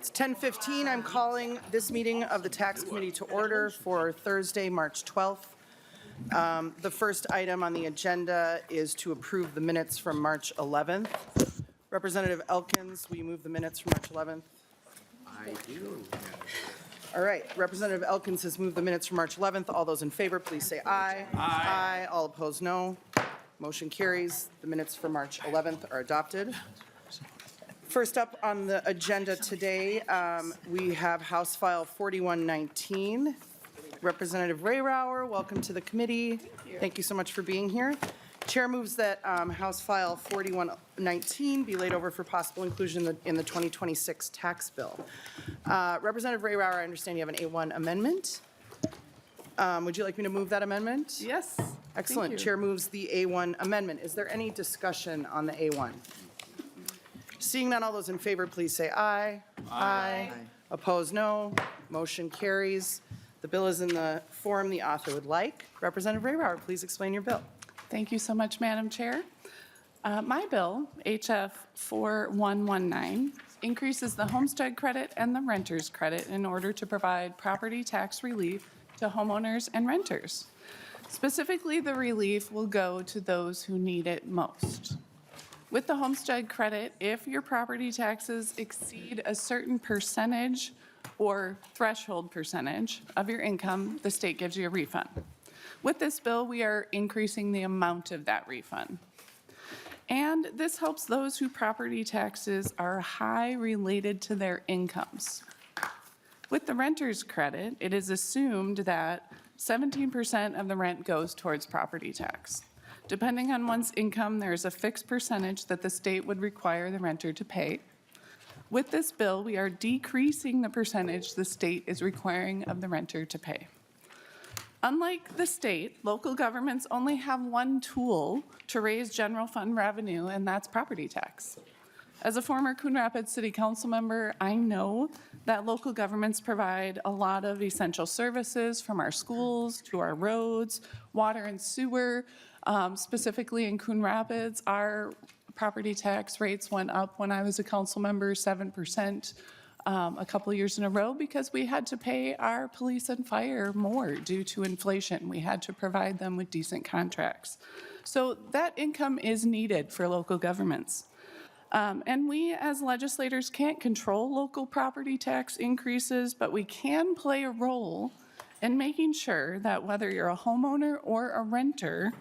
It's 10:15. I'm calling this meeting of the Tax Committee to order for Thursday, March 12th. The first item on the agenda is to approve the minutes from March 11th. Representative Elkins, will you move the minutes from March 11th? I do. All right, Representative Elkins has moved the minutes from March 11th. All those in favor, please say aye. Aye. All opposed, no. Motion carries. The minutes for March 11th are adopted. First up on the agenda today, we have House File 4119. Representative Rehrauer, welcome to the committee. Thank you so much for being here. Chair moves that House File 4119 be laid over for possible inclusion in the 2026 tax bill. Representative Rehrauer, I understand you have an A1 amendment. Would you like me to move that amendment? Yes. Excellent. Chair moves the A1 amendment. Is there any discussion on the A1? Seeing none, all those in favor, please say aye. Aye. Opposed, no. Motion carries. The bill is in the form the author would like. Representative Rehrauer, please explain your bill. Thank you so much, Madam Chair. My bill, HF 4119, increases the homestead credit and the renter's credit in order to provide property tax relief to homeowners and renters. Specifically, the relief will go to those who need it most. With the homestead credit, if your property taxes exceed a certain percentage or threshold percentage of your income, the state gives you a refund. With this bill, we are increasing the amount of that refund. And this helps those whose property taxes are high related to their incomes. With the renter's credit, it is assumed that 17% of the rent goes towards property tax. Depending on one's income, there is a fixed percentage that the state would require the renter to pay. With this bill, we are decreasing the percentage the state is requiring of the renter to pay. Unlike the state, local governments only have one tool to raise general fund revenue, and that's property tax. As a former Coon Rapids City Council member, I know that local governments provide a lot of essential services, from our schools to our roads, water and sewer. Specifically in Coon Rapids, our property tax rates went up when I was a council member, 7%. A couple years in a row, because we had to pay our police and fire more due to inflation. We had to provide them with decent contracts. So that income is needed for local governments. And we as legislators can't control local property tax increases, but we can play a role in making sure that whether you're a homeowner or a renter,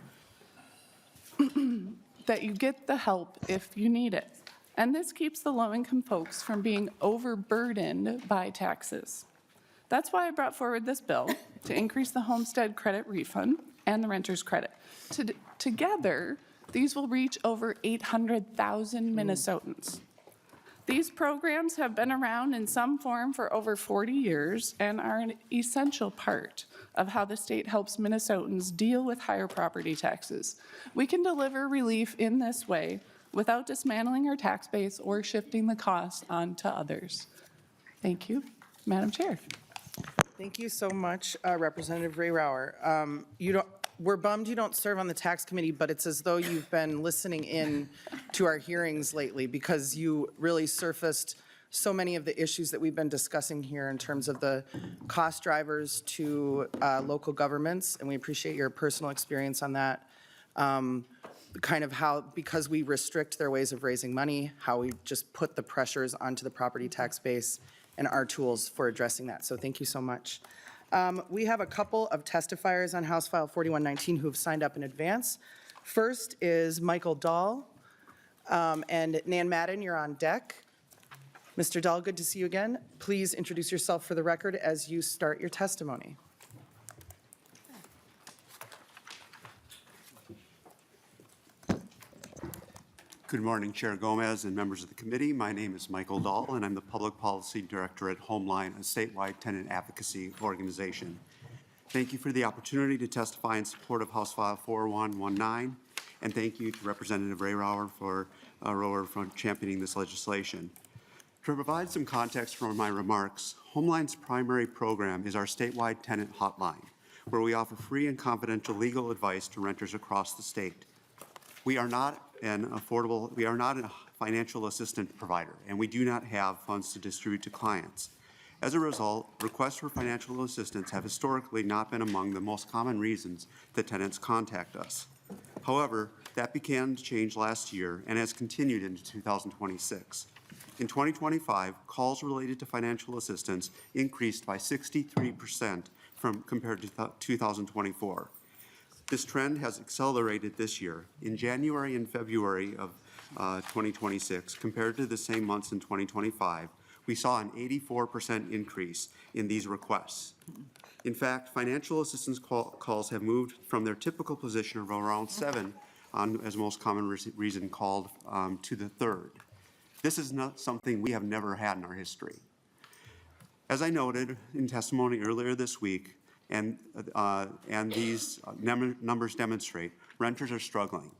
that you get the help if you need it. And this keeps the low-income folks from being overburdened by taxes. That's why I brought forward this bill to increase the homestead credit refund and the renter's credit. Together, these will reach over 800,000 Minnesotans. These programs have been around in some form for over 40 years and are an essential part of how the state helps Minnesotans deal with higher property taxes. We can deliver relief in this way without dismantling our tax base or shifting the cost onto others. Thank you, Madam Chair. Thank you so much, Representative Rehrauer. We're bummed you don't serve on the tax committee, but it's as though you've been listening in to our hearings lately, because you really surfaced so many of the issues that we've been discussing here in terms of the cost drivers to local governments, and we appreciate your personal experience on that. Kind of how, because we restrict their ways of raising money, how we just put the pressures onto the property tax base and our tools for addressing that. So thank you so much. We have a couple of testifiers on House File 4119 who have signed up in advance. First is Michael Dahl, and Nan Madden, you're on deck. Mr. Dahl, good to see you again. Please introduce yourself for the record as you start your testimony. Good morning, Chair Gomez and members of the committee. My name is Michael Dahl, and I'm the Public Policy Director at Homeline, a statewide tenant advocacy organization. Thank you for the opportunity to testify in support of House File 4119, and thank you to Representative Rehrauer for championing this legislation. To provide some context for my remarks, Homeline's primary program is our statewide tenant hotline, where we offer free and confidential legal advice to renters across the state. We are not a financial assistance provider, and we do not have funds to distribute to clients. As a result, requests for financial assistance have historically not been among the most common reasons that tenants contact us. However, that began to change last year and has continued into 2026. In 2025, calls related to financial assistance increased by 63% compared to 2024. This trend has accelerated this year. In January and February of 2026, compared to the same months in 2025, we saw an 84% increase in these requests. In fact, financial assistance calls have moved from their typical position of around 7 as most common reason called to the 3rd. This is not something we have never had in our history. As I noted in testimony earlier this week, and these numbers demonstrate, renters are struggling.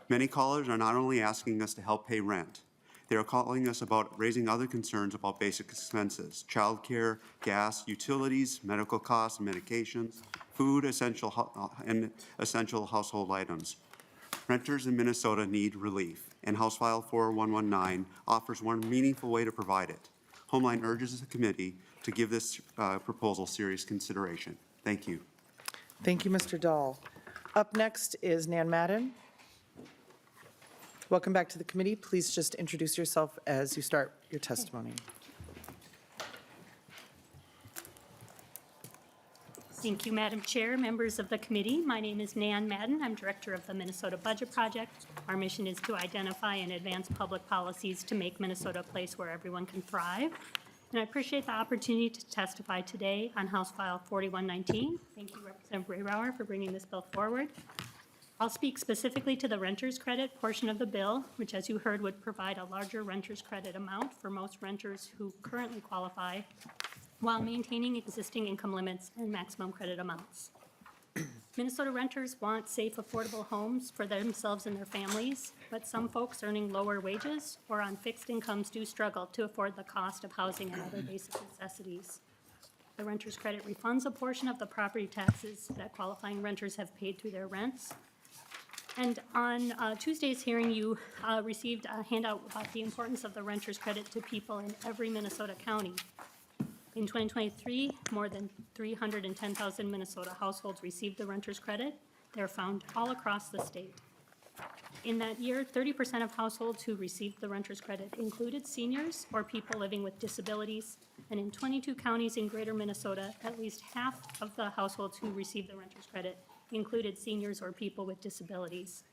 Many callers are not only asking us to help pay rent, they are calling us about raising other concerns about basic expenses, childcare, gas, utilities, medical costs, medications, food, and essential household items. Renters in Minnesota need relief, and House File 4119 offers one meaningful way to provide it. Homeline urges the committee to give this proposal serious consideration. Thank you. Thank you, Mr. Dahl. Up next is Nan Madden. Welcome back to the committee. Please just introduce yourself as you start your testimony. Thank you, Madam Chair, members of the committee. My name is Nan Madden. I'm director of the Minnesota Budget Project. Our mission is to identify and advance public policies to make Minnesota a place where everyone can thrive. And I appreciate the opportunity to testify today on House File 4119. Thank you, Representative Rehrauer, for bringing this bill forward. I'll speak specifically to the renter's credit portion of the bill, which, as you heard, would provide a larger renter's credit amount for most renters who currently qualify, while maintaining existing income limits and maximum credit amounts. Minnesota renters want safe, affordable homes for themselves and their families, but some folks earning lower wages or on fixed incomes do struggle to afford the cost of housing and other basic necessities. The renter's credit refunds a portion of the property taxes that qualifying renters have paid through their rents. And on Tuesday's hearing, you received a handout about the importance of the renter's credit to people in every Minnesota county. In 2023, more than 310,000 Minnesota households received the renter's credit. They're found all across the state. In that year, 30% of households who received the renter's credit included seniors or people living with disabilities. And in 22 counties in greater Minnesota, at least half of the households who received the renter's credit included seniors or people with disabilities.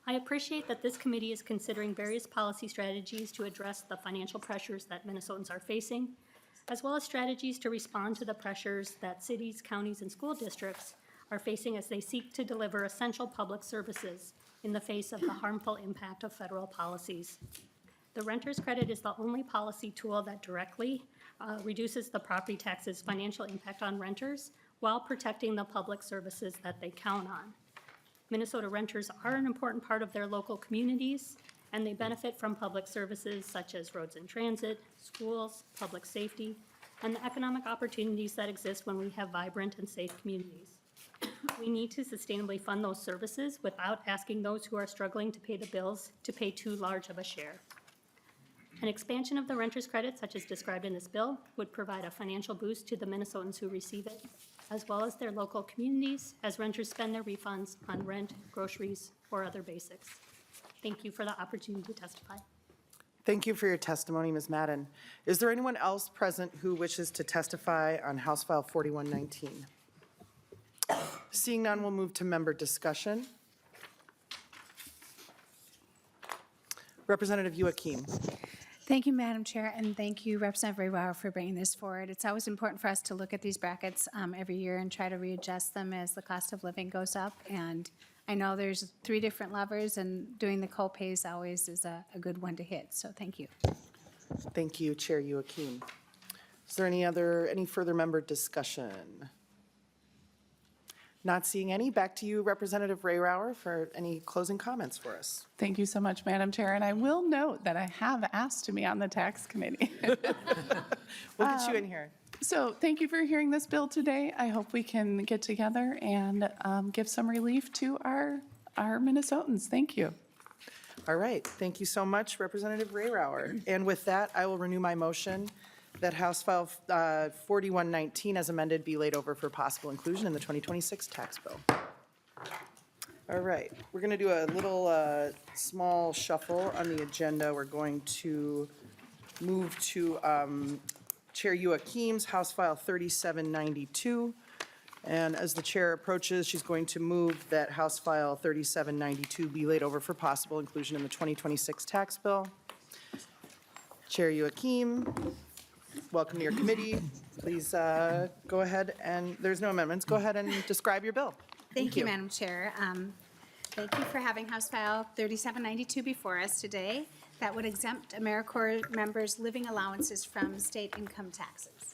I appreciate that this committee is considering various policy strategies to address the financial pressures that Minnesotans are facing, as well as strategies to respond to the pressures that cities, counties, and school districts are facing as they seek to deliver essential public services in the face of the harmful impact of federal policies. The renter's credit is the only policy tool that directly reduces the property tax's financial impact on renters while protecting the public services that they count on. Minnesota renters are an important part of their local communities, and they benefit from public services such as roads and transit, schools, public safety, and the economic opportunities that exist when we have vibrant and safe communities. We need to sustainably fund those services without asking those who are struggling to pay the bills to pay too large of a share. An expansion of the renter's credit, such as described in this bill, would provide a financial boost to the Minnesotans who receive it, as well as their local communities, as renters spend their refunds on rent, groceries, or other basics. Thank you for the opportunity to testify. Thank you for your testimony, Ms. Madden. Is there anyone else present who wishes to testify on House File 4119? Seeing none, we'll move to member discussion. Representative Youakim. Thank you, Madam Chair, and thank you, Representative Rehrauer, for bringing this forward. It's always important for us to look at these brackets every year and try to readjust them as the cost of living goes up. And I know there's 3 different levers, and doing the co-pays always is a good one to hit. So thank you. Thank you, Chair Youakim. Is there any further member discussion? Not seeing any. Back to you, Representative Rehrauer, for any closing comments for us. Thank you so much, Madam Chair. And I will note that I have asked to be on the tax committee. We'll get you in here. So thank you for hearing this bill today. I hope we can get together and give some relief to our Minnesotans. Thank you. All right, thank you so much, Representative Rehrauer. And with that, I will renew my motion that House File 4119 as amended be laid over for possible inclusion in the 2026 tax bill. All right, we're going to do a little small shuffle on the agenda. We're going to move to Chair Youakim's House File 3792. And as the chair approaches, she's going to move that House File 3792 be laid over for possible inclusion in the 2026 tax bill. Chair Youakim, welcome to your committee. Please go ahead and, there's no amendments, go ahead and describe your bill. Thank you, Madam Chair. Thank you for having House File 3792 before us today. That would exempt AmeriCorps members' living allowances from state income taxes.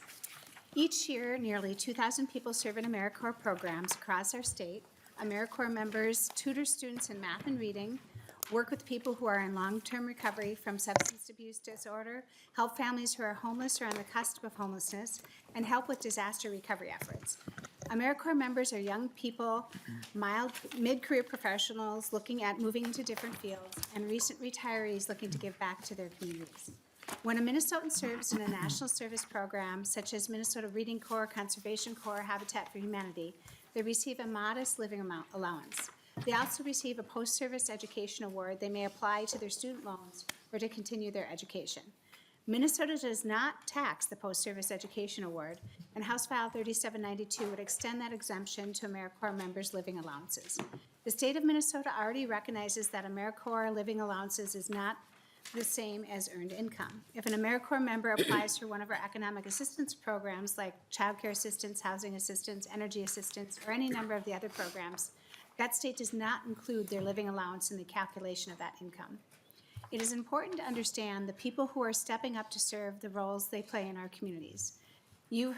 Each year, nearly 2,000 people serve in AmeriCorps programs across our state. AmeriCorps members tutor students in math and reading, work with people who are in long-term recovery from substance abuse disorder, help families who are homeless or on the cusp of homelessness, and help with disaster recovery efforts. AmeriCorps members are young people, mid-career professionals looking at moving into different fields, and recent retirees looking to give back to their communities. When a Minnesotan serves in a national service program, such as Minnesota Reading Corps, Conservation Corps, Habitat for Humanity, they receive a modest living allowance. They also receive a post-service education award they may apply to their student loans or to continue their education. Minnesota does not tax the post-service education award, and House File 3792 would extend that exemption to AmeriCorps members' living allowances. The state of Minnesota already recognizes that AmeriCorps living allowances is not the same as earned income. If an AmeriCorps member applies for one of our economic assistance programs like child care assistance, housing assistance, energy assistance, or any number of the other programs, that state does not include their living allowance in the calculation of that income. It is important to understand the people who are stepping up to serve the roles they play in our communities. You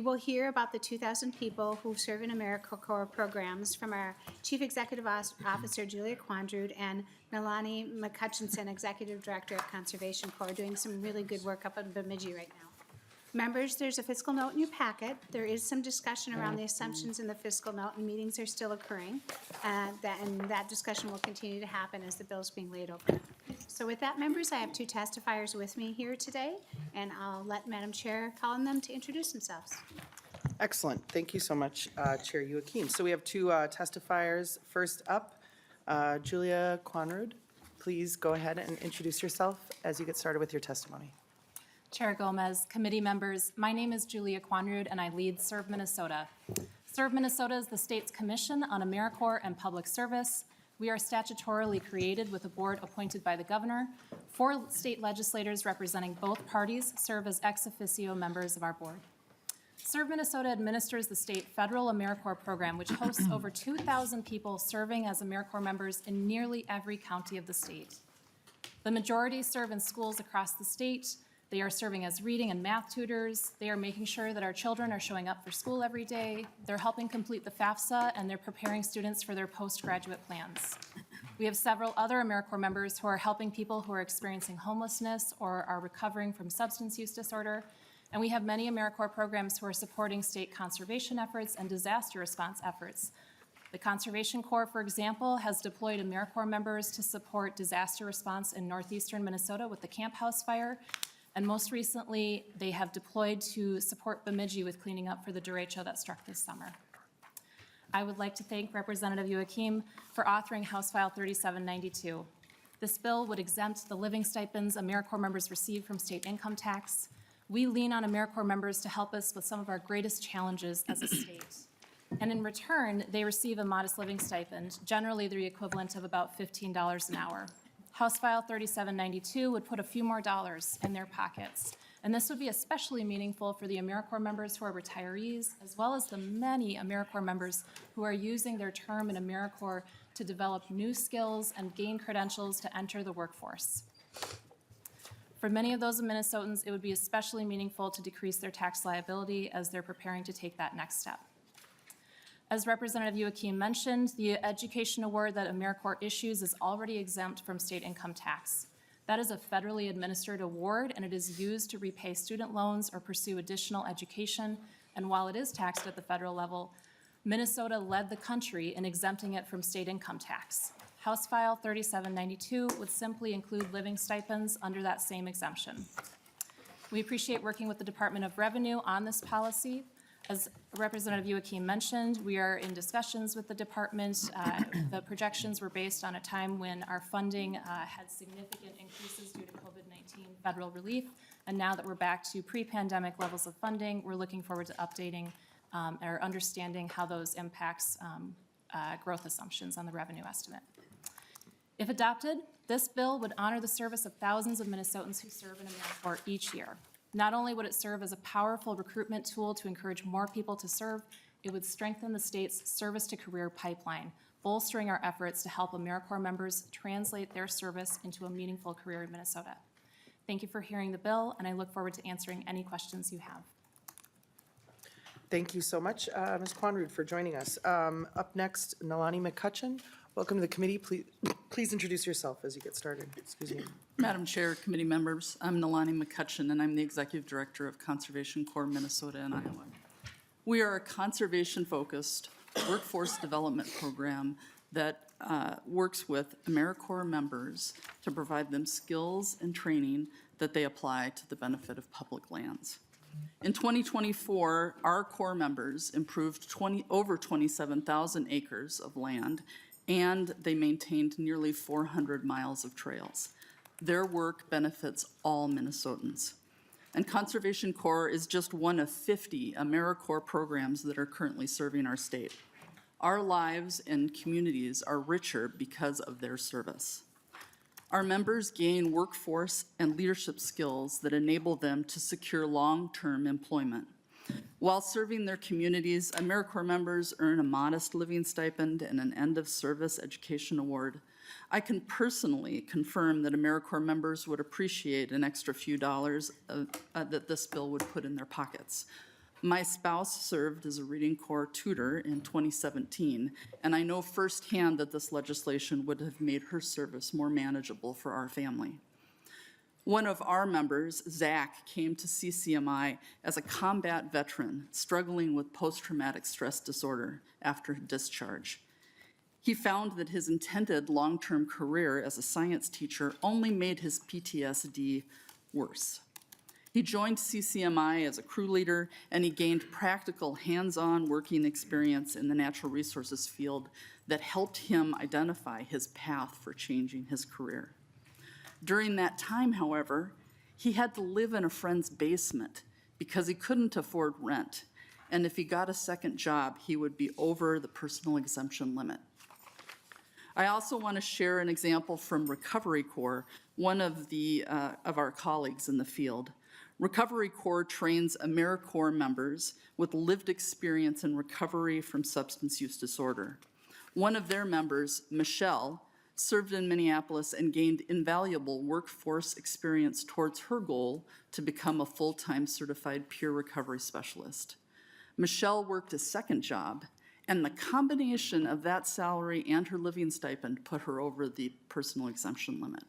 will hear about the 2,000 people who serve in AmeriCorps programs from our Chief Executive Officer, Julia Quandrud, and Nalani McCutcheon, Executive Director of Conservation Corps, doing some really good work up in Bemidji right now. Members, there's a fiscal note in your packet. There is some discussion around the assumptions in the fiscal note, and meetings are still occurring. And that discussion will continue to happen as the bill's being laid over. So with that, members, I have two testifiers with me here today, and I'll let Madam Chair call on them to introduce themselves. Excellent. Thank you so much, Chair Youakim. So we have two testifiers. First up, Julia Quanrud. Please go ahead and introduce yourself as you get started with your testimony. Chair Gomez, committee members, my name is Julia Quanrud and I lead Serve Minnesota. Serve Minnesota is the state's commission on AmeriCorps and public service. We are statutorily created with a board appointed by the governor. 4 state legislators representing both parties serve as ex officio members of our board. Serve Minnesota administers the state federal AmeriCorps program, which hosts over 2,000 people serving as AmeriCorps members in nearly every county of the state. The majority serve in schools across the state. They are serving as reading and math tutors. They are making sure that our children are showing up for school every day. They're helping complete the FAFSA, and they're preparing students for their postgraduate plans. We have several other AmeriCorps members who are helping people who are experiencing homelessness or are recovering from substance use disorder. And we have many AmeriCorps programs who are supporting state conservation efforts and disaster response efforts. The Conservation Corps, for example, has deployed AmeriCorps members to support disaster response in northeastern Minnesota with the Camp House fire. And most recently, they have deployed to support Bemidji with cleaning up for the derecho that struck this summer. I would like to thank Representative Youakim for authoring House File 3792. This bill would exempt the living stipends AmeriCorps members receive from state income tax. We lean on AmeriCorps members to help us with some of our greatest challenges as a state. And in return, they receive a modest living stipend, generally the equivalent of about $15 an hour. House File 3792 would put a few more dollars in their pockets. And this would be especially meaningful for the AmeriCorps members who are retirees, as well as the many AmeriCorps members who are using their term in AmeriCorps to develop new skills and gain credentials to enter the workforce. For many of those Minnesotans, it would be especially meaningful to decrease their tax liability as they're preparing to take that next step. As Representative Youakim mentioned, the education award that AmeriCorps issues is already exempt from state income tax. That is a federally administered award, and it is used to repay student loans or pursue additional education. And while it is taxed at the federal level, Minnesota led the country in exempting it from state income tax. House File 3792 would simply include living stipends under that same exemption. We appreciate working with the Department of Revenue on this policy. As Representative Youakim mentioned, we are in discussions with the department. The projections were based on a time when our funding had significant increases due to COVID-19 federal relief. And now that we're back to pre-pandemic levels of funding, we're looking forward to updating or understanding how those impacts growth assumptions on the revenue estimate. If adopted, this bill would honor the service of thousands of Minnesotans who serve in AmeriCorps each year. Not only would it serve as a powerful recruitment tool to encourage more people to serve, it would strengthen the state's service-to-career pipeline, bolstering our efforts to help AmeriCorps members translate their service into a meaningful career in Minnesota. Thank you for hearing the bill, and I look forward to answering any questions you have. Thank you so much, Ms. Quanrud, for joining us. Up next, Nalani McCutcheon. Welcome to the committee. Please introduce yourself as you get started. Excuse me. Madam Chair, committee members, I'm Nalani McCutcheon, and I'm the Executive Director of Conservation Corps Minnesota and Iowa. We are a conservation-focused workforce development program that works with AmeriCorps members to provide them skills and training that they apply to the benefit of public lands. In 2024, our Corps members improved over 27,000 acres of land, and they maintained nearly 400 miles of trails. Their work benefits all Minnesotans. And Conservation Corps is just one of 50 AmeriCorps programs that are currently serving our state. Our lives and communities are richer because of their service. Our members gain workforce and leadership skills that enable them to secure long-term employment. While serving their communities, AmeriCorps members earn a modest living stipend and an end-of-service education award. I can personally confirm that AmeriCorps members would appreciate an extra few dollars that this bill would put in their pockets. My spouse served as a Reading Corps tutor in 2017, and I know firsthand that this legislation would have made her service more manageable for our family. One of our members, Zach, came to CCMI as a combat veteran struggling with post-traumatic stress disorder after discharge. He found that his intended long-term career as a science teacher only made his PTSD worse. He joined CCMI as a crew leader, and he gained practical, hands-on working experience in the natural resources field that helped him identify his path for changing his career. During that time, however, he had to live in a friend's basement because he couldn't afford rent, and if he got a second job, he would be over the personal exemption limit. I also want to share an example from Recovery Corps, one of our colleagues in the field. Recovery Corps trains AmeriCorps members with lived experience in recovery from substance use disorder. One of their members, Michelle, served in Minneapolis and gained invaluable workforce experience towards her goal to become a full-time certified peer recovery specialist. Michelle worked a second job, and the combination of that salary and her living stipend put her over the personal exemption limit.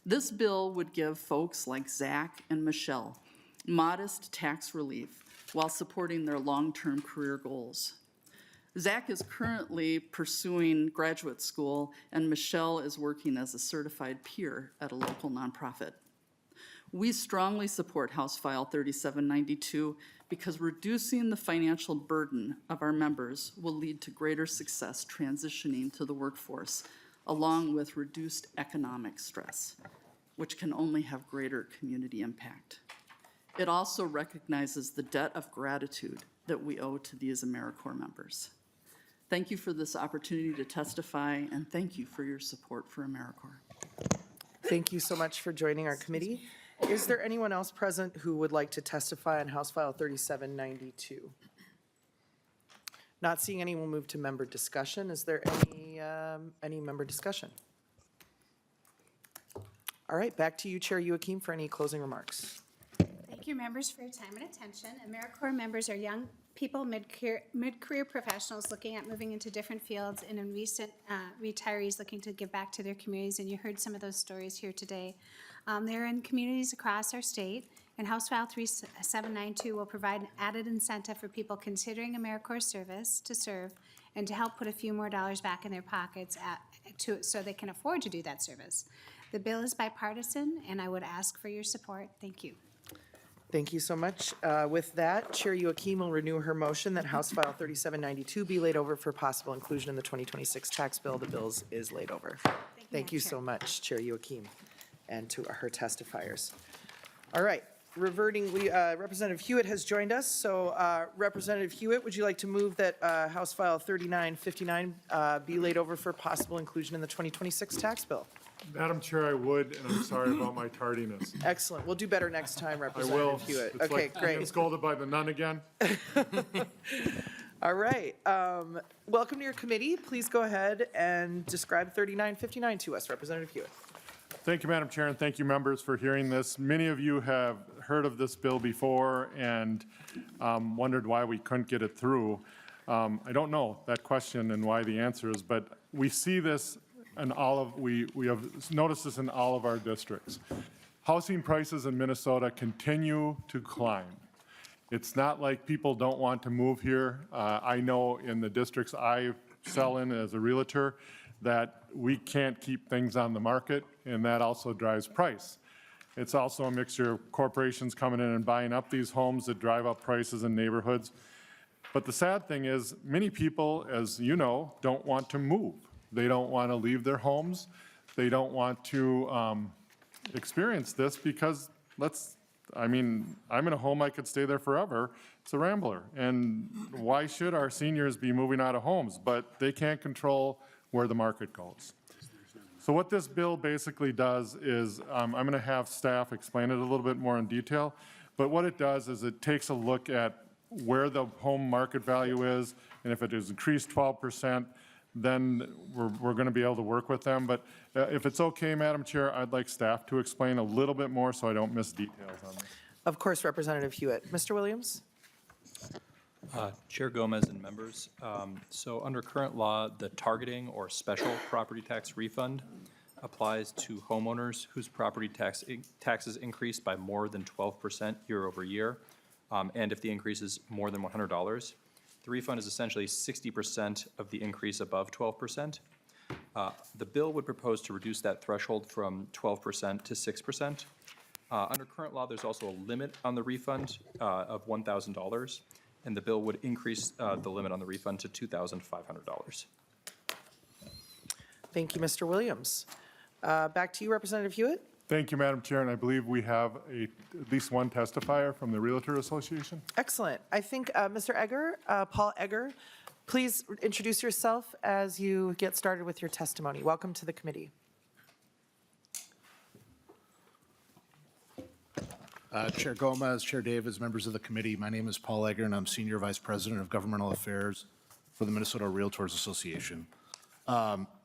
This bill would give folks like Zach and Michelle modest tax relief while supporting their long-term career goals. Zach is currently pursuing graduate school, and Michelle is working as a certified peer at a local nonprofit. We strongly support House File 3792 because reducing the financial burden of our members will lead to greater success transitioning to the workforce, along with reduced economic stress, which can only have greater community impact. It also recognizes the debt of gratitude that we owe to these AmeriCorps members. Thank you for this opportunity to testify, and thank you for your support for AmeriCorps. Thank you so much for joining our committee. Is there anyone else present who would like to testify on House File 3792? Not seeing any, we'll move to member discussion. Is there any member discussion? All right, back to you, Chair Youakim, for any closing remarks. Thank you, members, for your time and attention. AmeriCorps members are young people, mid-career professionals looking at moving into different fields, and in recent retirees looking to give back to their communities, and you heard some of those stories here today. They're in communities across our state, and House File 3792 will provide an added incentive for people considering AmeriCorps service to serve and to help put a few more dollars back in their pockets so they can afford to do that service. The bill is bipartisan, and I would ask for your support. Thank you. Thank you so much. With that, Chair Youakim will renew her motion that House File 3792 be laid over for possible inclusion in the 2026 tax bill. The bill is laid over. Thank you so much, Chair Youakim, and to her testifiers. All right, reverting, Representative Huot has joined us. So Representative Huot, would you like to move that House File 3959 be laid over for possible inclusion in the 2026 tax bill? Madam Chair, I would, and I'm sorry about my tardiness. Excellent. We'll do better next time, I Representative will. Huot. It's Okay, like being great. scolded by the nun again. All right. Welcome to your committee. Please go ahead and describe 3959 to us, Representative Huot. Thank you, Madam Chair, and thank you, members, for hearing this. Many of you have heard of this bill before and wondered why we couldn't get it through. I don't know that question and why the answer is, but we see this in we have noticed this in all of our districts. Housing prices in Minnesota continue to climb. It's not like people don't want to move here. I know in the districts I sell in as a realtor that we can't keep things on the market, and that also drives price. It's also a mixture of corporations coming in and buying up these homes that drive up prices in neighborhoods. But the sad thing is, many people, as you know, don't want to move. They don't want to leave their homes. They don't want to experience this because I'm in a home, I could stay there forever. It's a Rambler. And why should our seniors be moving out of homes? But they can't control where the market goes. So what this bill basically does is, I'm going to have staff explain it a little bit more in detail, but what it does is it takes a look at where the home market value is, and if it is increased 12%, then we're going to be able to work with them. But if it's okay, Madam Chair, I'd like staff to explain a little bit more so I don't miss details on this. Of course, Representative Huot. Mr. Williams? Chair Gomez and members, so under current law, the targeting or special property tax refund applies to homeowners whose property taxes increased by more than 12% year over year, and if the increase is more than $100. The refund is essentially 60% of the increase above 12%. The bill would propose to reduce that threshold from 12% to 6%. Under current law, there's also a limit on the refund of $1,000, and the bill would increase the limit on the refund to $2,500. Thank you, Mr. Williams. Back to you, Representative Huot. Thank you, Madam Chair, and I believe we have at least one testifier from the Realtor Association. Excellent. I think Mr. Egger, Paul Egger, please introduce yourself as you get started with your testimony. Welcome to the committee. Chair Gomez, Chair Davis, members of the committee, my name is Paul Egger, and I'm Senior Vice President of Governmental Affairs for the Minnesota Realtors Association.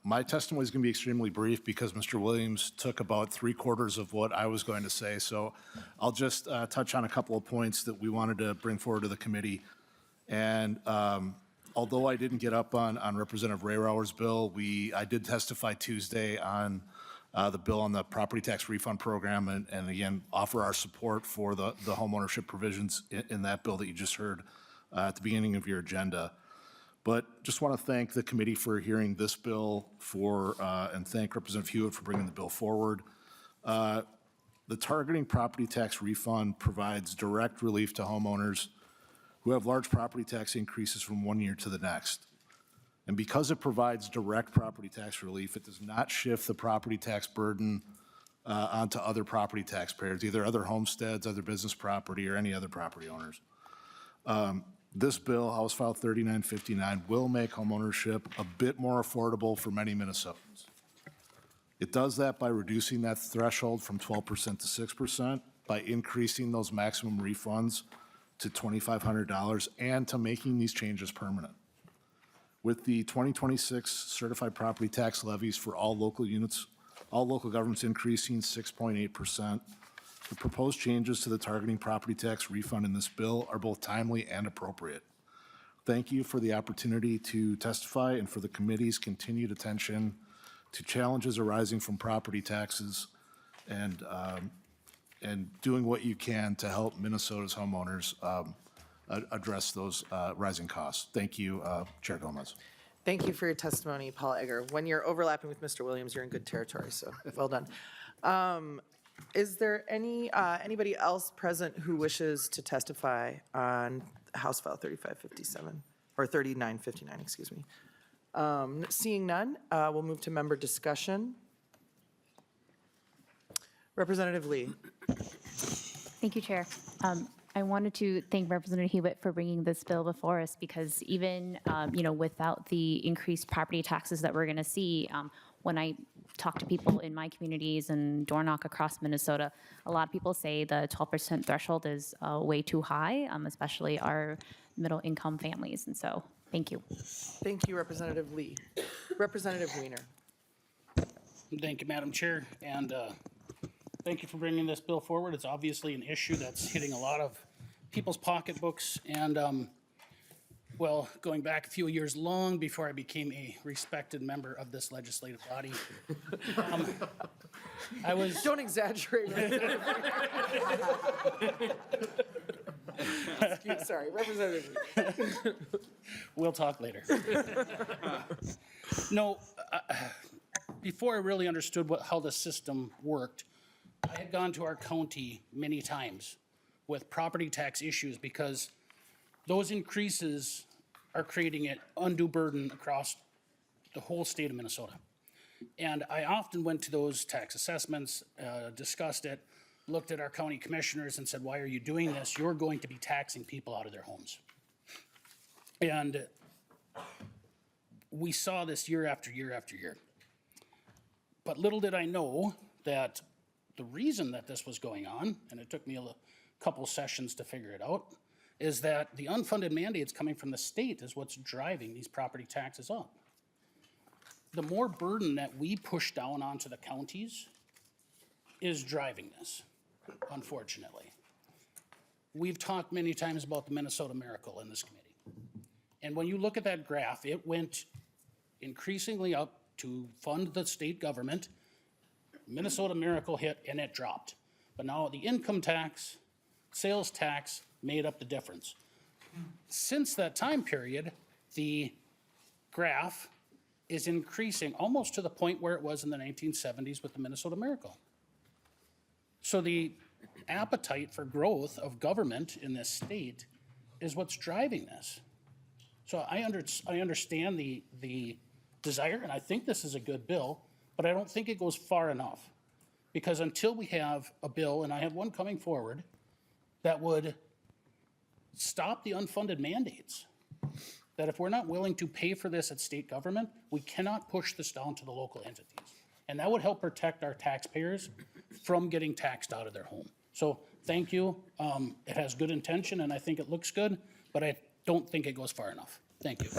My testimony is going to be extremely brief because Mr. Williams took about 3/4 of what I was going to say, so I'll just touch on a couple of points that we wanted to bring forward to the committee. And although I didn't get up on Representative Rehrauer's bill, I did testify Tuesday on the bill on the property tax refund program, and again, offer our support for the homeownership provisions in that bill that you just heard at the beginning of your agenda. But just want to thank the committee for hearing this bill and thank Representative Huot for bringing the bill forward. The targeting property tax refund provides direct relief to homeowners who have large property tax increases from one year to the next. And because it provides direct property tax relief, it does not shift the property tax burden onto other property taxpayers, either other homesteads, other business property, or any other property owners. This bill, House File 3959, will make homeownership a bit more affordable for many Minnesotans. It does that by reducing that threshold from 12% to 6%, by increasing those maximum refunds to $2,500, and to making these changes permanent. With the 2026 certified property tax levies for all local governments increasing 6.8%, the proposed changes to the targeting property tax refund in this bill are both timely and appropriate. Thank you for the opportunity to testify and for the committee's continued attention to challenges arising from property taxes and doing what you can to help Minnesota's homeowners address those rising costs. Thank you, Chair Gomez. Thank you for your testimony, Paul Egger. When you're overlapping with Mr. Williams, you're in good territory, so well done. Is there anybody else present who wishes to testify on House File 3557, or 3959, excuse me? Seeing none, we'll move to member discussion. Representative Lee. Thank you, Chair. I wanted to thank Representative Huot for bringing this bill before us because even, without the increased property taxes that we're going to see, when I talk to people in my communities and door knock across Minnesota, a lot of people say the 12% threshold is way too high, especially our middle-income families. And so, thank you. Thank you, Representative Lee. Representative Weiner. Thank you, Madam Chair, and thank you for bringing this bill forward. It's obviously an issue that's hitting a lot of people's pocketbooks, and, going back a few years long before I became a respected member of this legislative body, I was... Don't exaggerate. Sorry, Representative Lee. We'll talk later. No, before I really understood how the system worked, I had gone to our county many times with property tax issues because those increases are creating an undue burden across the whole state of Minnesota. And I often went to those tax assessments, discussed it, looked at our county commissioners and said, why are you doing this? You're going to be taxing people out of their homes. And we saw this year after year after year. But little did I know that the reason that this was going on, and it took me a couple sessions to figure it out, is that the unfunded mandates coming from the state is what's driving these property taxes up. The more burden that we push down onto the counties is driving this, unfortunately. We've talked many times about the Minnesota Miracle in this committee. And when you look at that graph, it went increasingly up to fund the state government. Minnesota Miracle hit and it dropped. But now the income tax, sales tax made up the difference. Since that time period, the graph is increasing almost to the point where it was in the 1970s with the Minnesota Miracle. So the appetite for growth of government in this state is what's driving this. So I understand the desire, and I think this is a good bill, but I don't think it goes far enough. Because until we have a bill, and I have one coming forward, that would stop the unfunded mandates, that if we're not willing to pay for this at state government, we cannot push this down to the local entities. And that would help protect our taxpayers from getting taxed out of their home. So thank you. It has good intention, and I think it looks good, but I don't think it goes far enough. Thank you.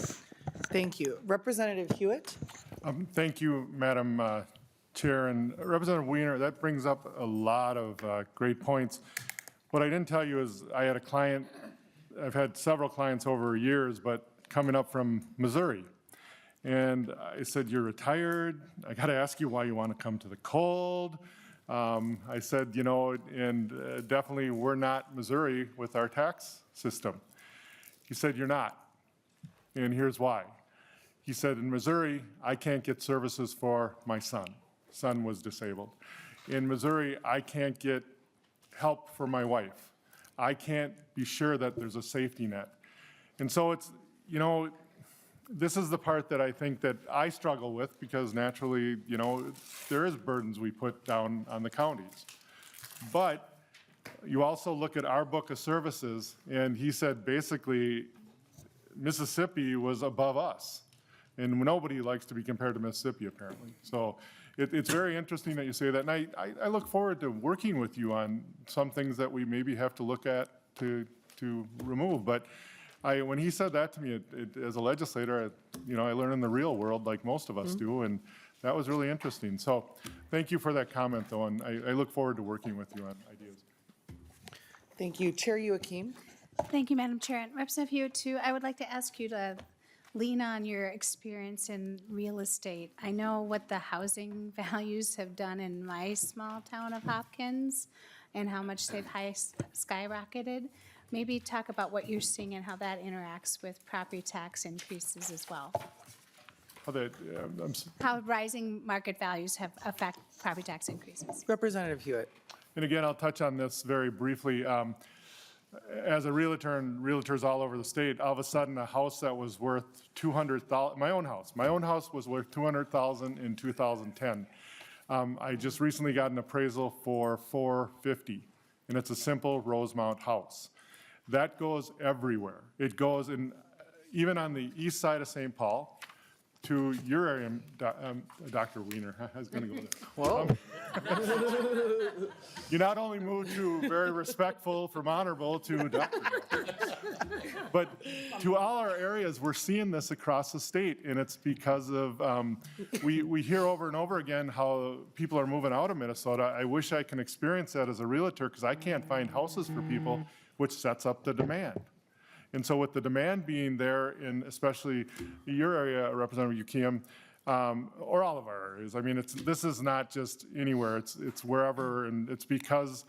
Thank you. Representative Huot. Thank you, Madam Chair. And Representative Weiner, that brings up a lot of great points. What I didn't tell you is I had a client, I've had several clients over years, but coming up from Missouri. And I said, you're retired. I got to ask you why you want to come to the cold. I said, definitely we're not Missouri with our tax system. He said, you're not. And here's why. He said, in Missouri, I can't get services for my son. Son was disabled. In Missouri, I can't get help for my wife. I can't be sure that there's a safety net. And so it's, this is the part that I think that I struggle with because naturally, there is burdens we put down on the counties. But you also look at our book of services, and he said basically Mississippi was above us. And nobody likes to be compared to Mississippi, apparently. So it's very interesting that you say that. And I look forward to working with you on some things that we maybe have to look at to remove. But when he said that to me, as a legislator, I learn in the real world like most of us do. And that was really interesting. So thank you for that comment, though. And I look forward to working with you on ideas. Thank you. Chair Youakim. Thank you, Madam Chair. And Representative Huot, too, I would like to ask you to lean on your experience in real estate. I know what the housing values have done in my small town of Hopkins and how much they've skyrocketed. Maybe talk about what you're seeing and how that interacts with property tax increases as well. How rising market values have affect property tax increases. Representative Hewitt. And again, I'll touch on this very briefly. As a realtor and realtors all over the state, all of a sudden, a house that was worth $200,000, my own house was worth $200,000 in 2010. I just recently got an appraisal for $450,000, and it's a simple Rosemount house. That goes everywhere. It goes in, even on the east side of St. Paul, to your area, Dr. Wiener, I was going to go there. Whoa. You not only moved to very respectful from honorable to Dr. But to all our areas, we're seeing this across the state, and it's because of, we hear over and over again how people are moving out of Minnesota. I wish I can experience that as a realtor because I can't find houses for people, which sets up the demand. And so with the demand being there in especially your area, Representative Youakim, or all of our areas, I mean, this is not just anywhere, it's wherever, and it's because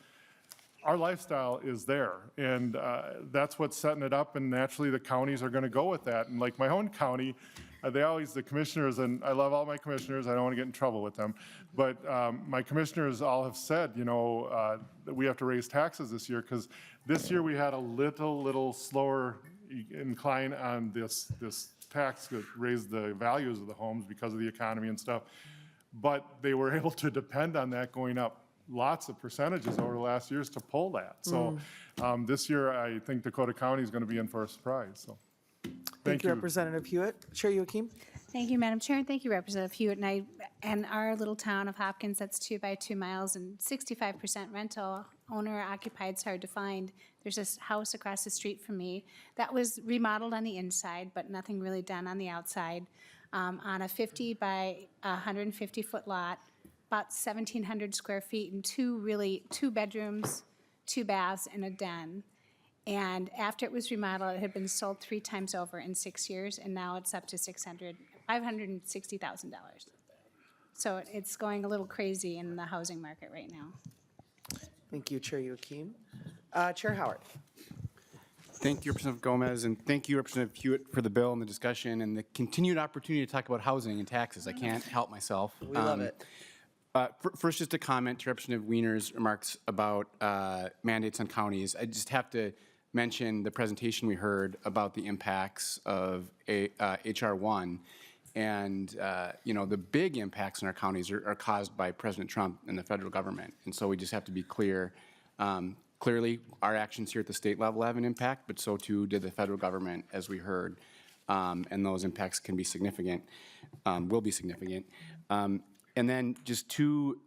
our lifestyle is there. And that's what's setting it up, and naturally the counties are gonna go with that. And like my own county, the commissioners, and I love all my commissioners, I don't wanna get in trouble with them, but my commissioners all have said, that we have to raise taxes this year, because this year we had a little slower incline on this tax that raised the values of the homes because of the economy and stuff. But they were able to depend on that going up lots of percentages over the last years to pull that. So this year, I think Dakota County is going to be in for a surprise, so. Thank you, Representative Hewitt. Chair Youakim. Thank you, Madam Chair, and thank you, Representative Hewitt. And our little town of Hopkins, that's 2 by 2 miles and 65% rental, owner occupied, it's hard to find. There's this house across the street from me that was remodeled on the inside, but nothing really done on the outside, on a 50 by 150 foot lot, about 1,700 square feet, and two bedrooms, 2 baths, and a den. And after it was remodeled, it had been sold 3 times over in 6 years, and now it's up to $560,000. So it's going a little crazy in the housing market right now. Thank you, Chair Youakim. Chair Howard. Thank you, Representative Gomez, and thank you, Representative Hewitt, for the bill and the discussion and the continued opportunity to talk about housing and taxes. I can't help myself. We love it. First, just a comment to Representative Wiener's remarks about mandates on counties. I just have to mention the presentation we heard about the impacts of H.R. 1. And, the big impacts in our counties are caused by President Trump and the federal government. And so we just have to be clear. Clearly, our actions here at the state level have an impact, but so too did the federal government, as we heard. And those impacts can be significant, will be significant. And then just to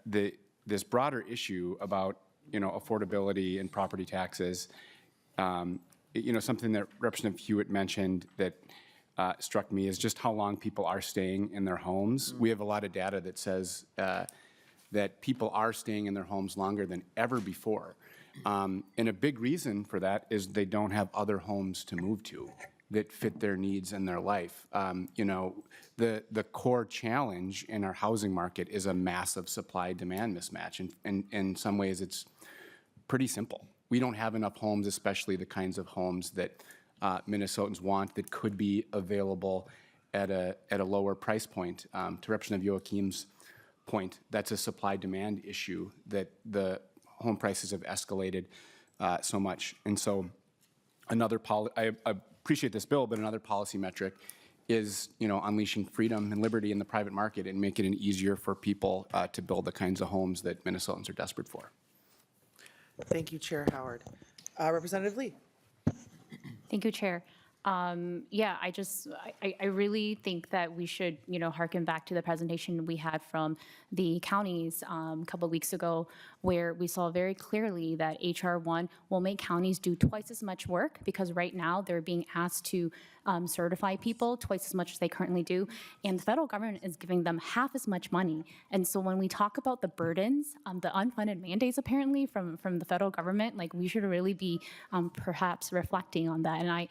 this broader issue about, affordability and property taxes, something that Representative Hewitt mentioned that struck me is just how long people are staying in their homes. We have a lot of data that says that people are staying in their homes longer than ever before. And a big reason for that is they don't have other homes to move to that fit their needs and their life. The core challenge in our housing market is a massive supply-demand mismatch. And in some ways, it's pretty simple. We don't have enough homes, especially the kinds of homes that Minnesotans want that could be available at a lower price point. To Representative Youakim's point, that's a supply-demand issue that the home prices have escalated so much. And so I appreciate this bill, but another policy metric is, unleashing freedom and liberty in the private market and making it easier for people to build the kinds of homes that Minnesotans are desperate for. Thank you, Chair Howard. Representative Lee. Thank you, Chair. I really think that we should, hearken back to the presentation we had from the counties a couple of weeks ago, where we saw very clearly that H.R. 1 will make counties do twice as much work, because right now they're being asked to certify people twice as much as they currently do, and the federal government is giving them half as much money. And so when we talk about the burdens, the unfunded mandates apparently from the federal government, like, we should really be perhaps reflecting on that. And I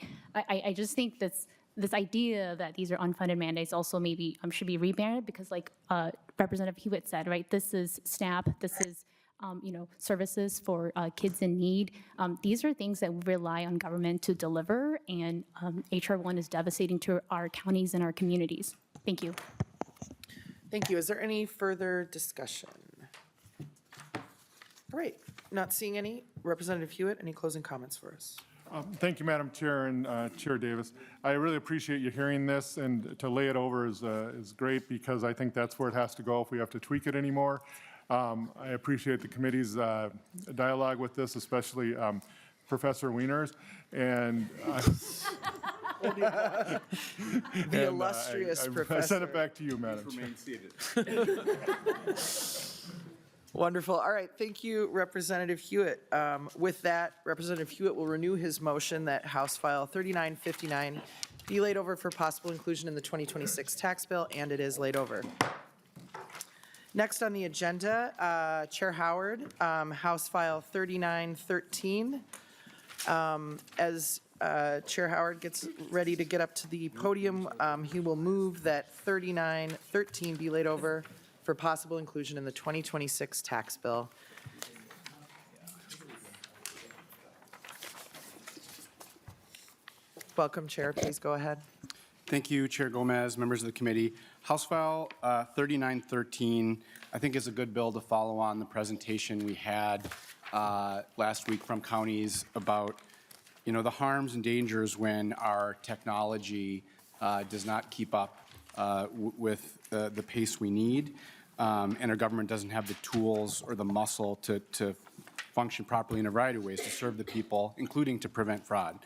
just think this idea that these are unfunded mandates also maybe should be rebranded, because like Representative Hewitt said, right, this is SNAP, this is services for kids in need. These are things that we rely on government to deliver, and H.R. 1 is devastating to our counties and our communities. Thank you. Thank you. Is there any further discussion? All right, not seeing any. Representative Hewitt, any closing comments for us? Thank you, Madam Chair and Chair Davis. I really appreciate you hearing this, and to lay it over is great because I think that's where it has to go if we have to tweak it anymore. I appreciate the committee's dialogue with this, especially Professor Wieners, and The illustrious professor. I send it back to you, Madam Chair. Wonderful. All right, thank you, Representative Hewitt. With that, Representative Hewitt will renew his motion that House File 3959 be laid over for possible inclusion in the 2026 tax bill, and it is laid over. Next on the agenda, Chair Howard, House File 3913. As Chair Howard gets ready to get up to the podium, he will move that 3913 be laid over for possible inclusion in the 2026 tax bill. Welcome, Chair. Please go ahead. Thank you, Chair Gomez, members of the committee. House File 3913, I think, is a good bill to follow on the presentation we had last week from counties about, the harms and dangers when our technology does not keep up with the pace we need, and our government doesn't have the tools or the muscle to function properly in a variety of ways to serve the people, including to prevent fraud.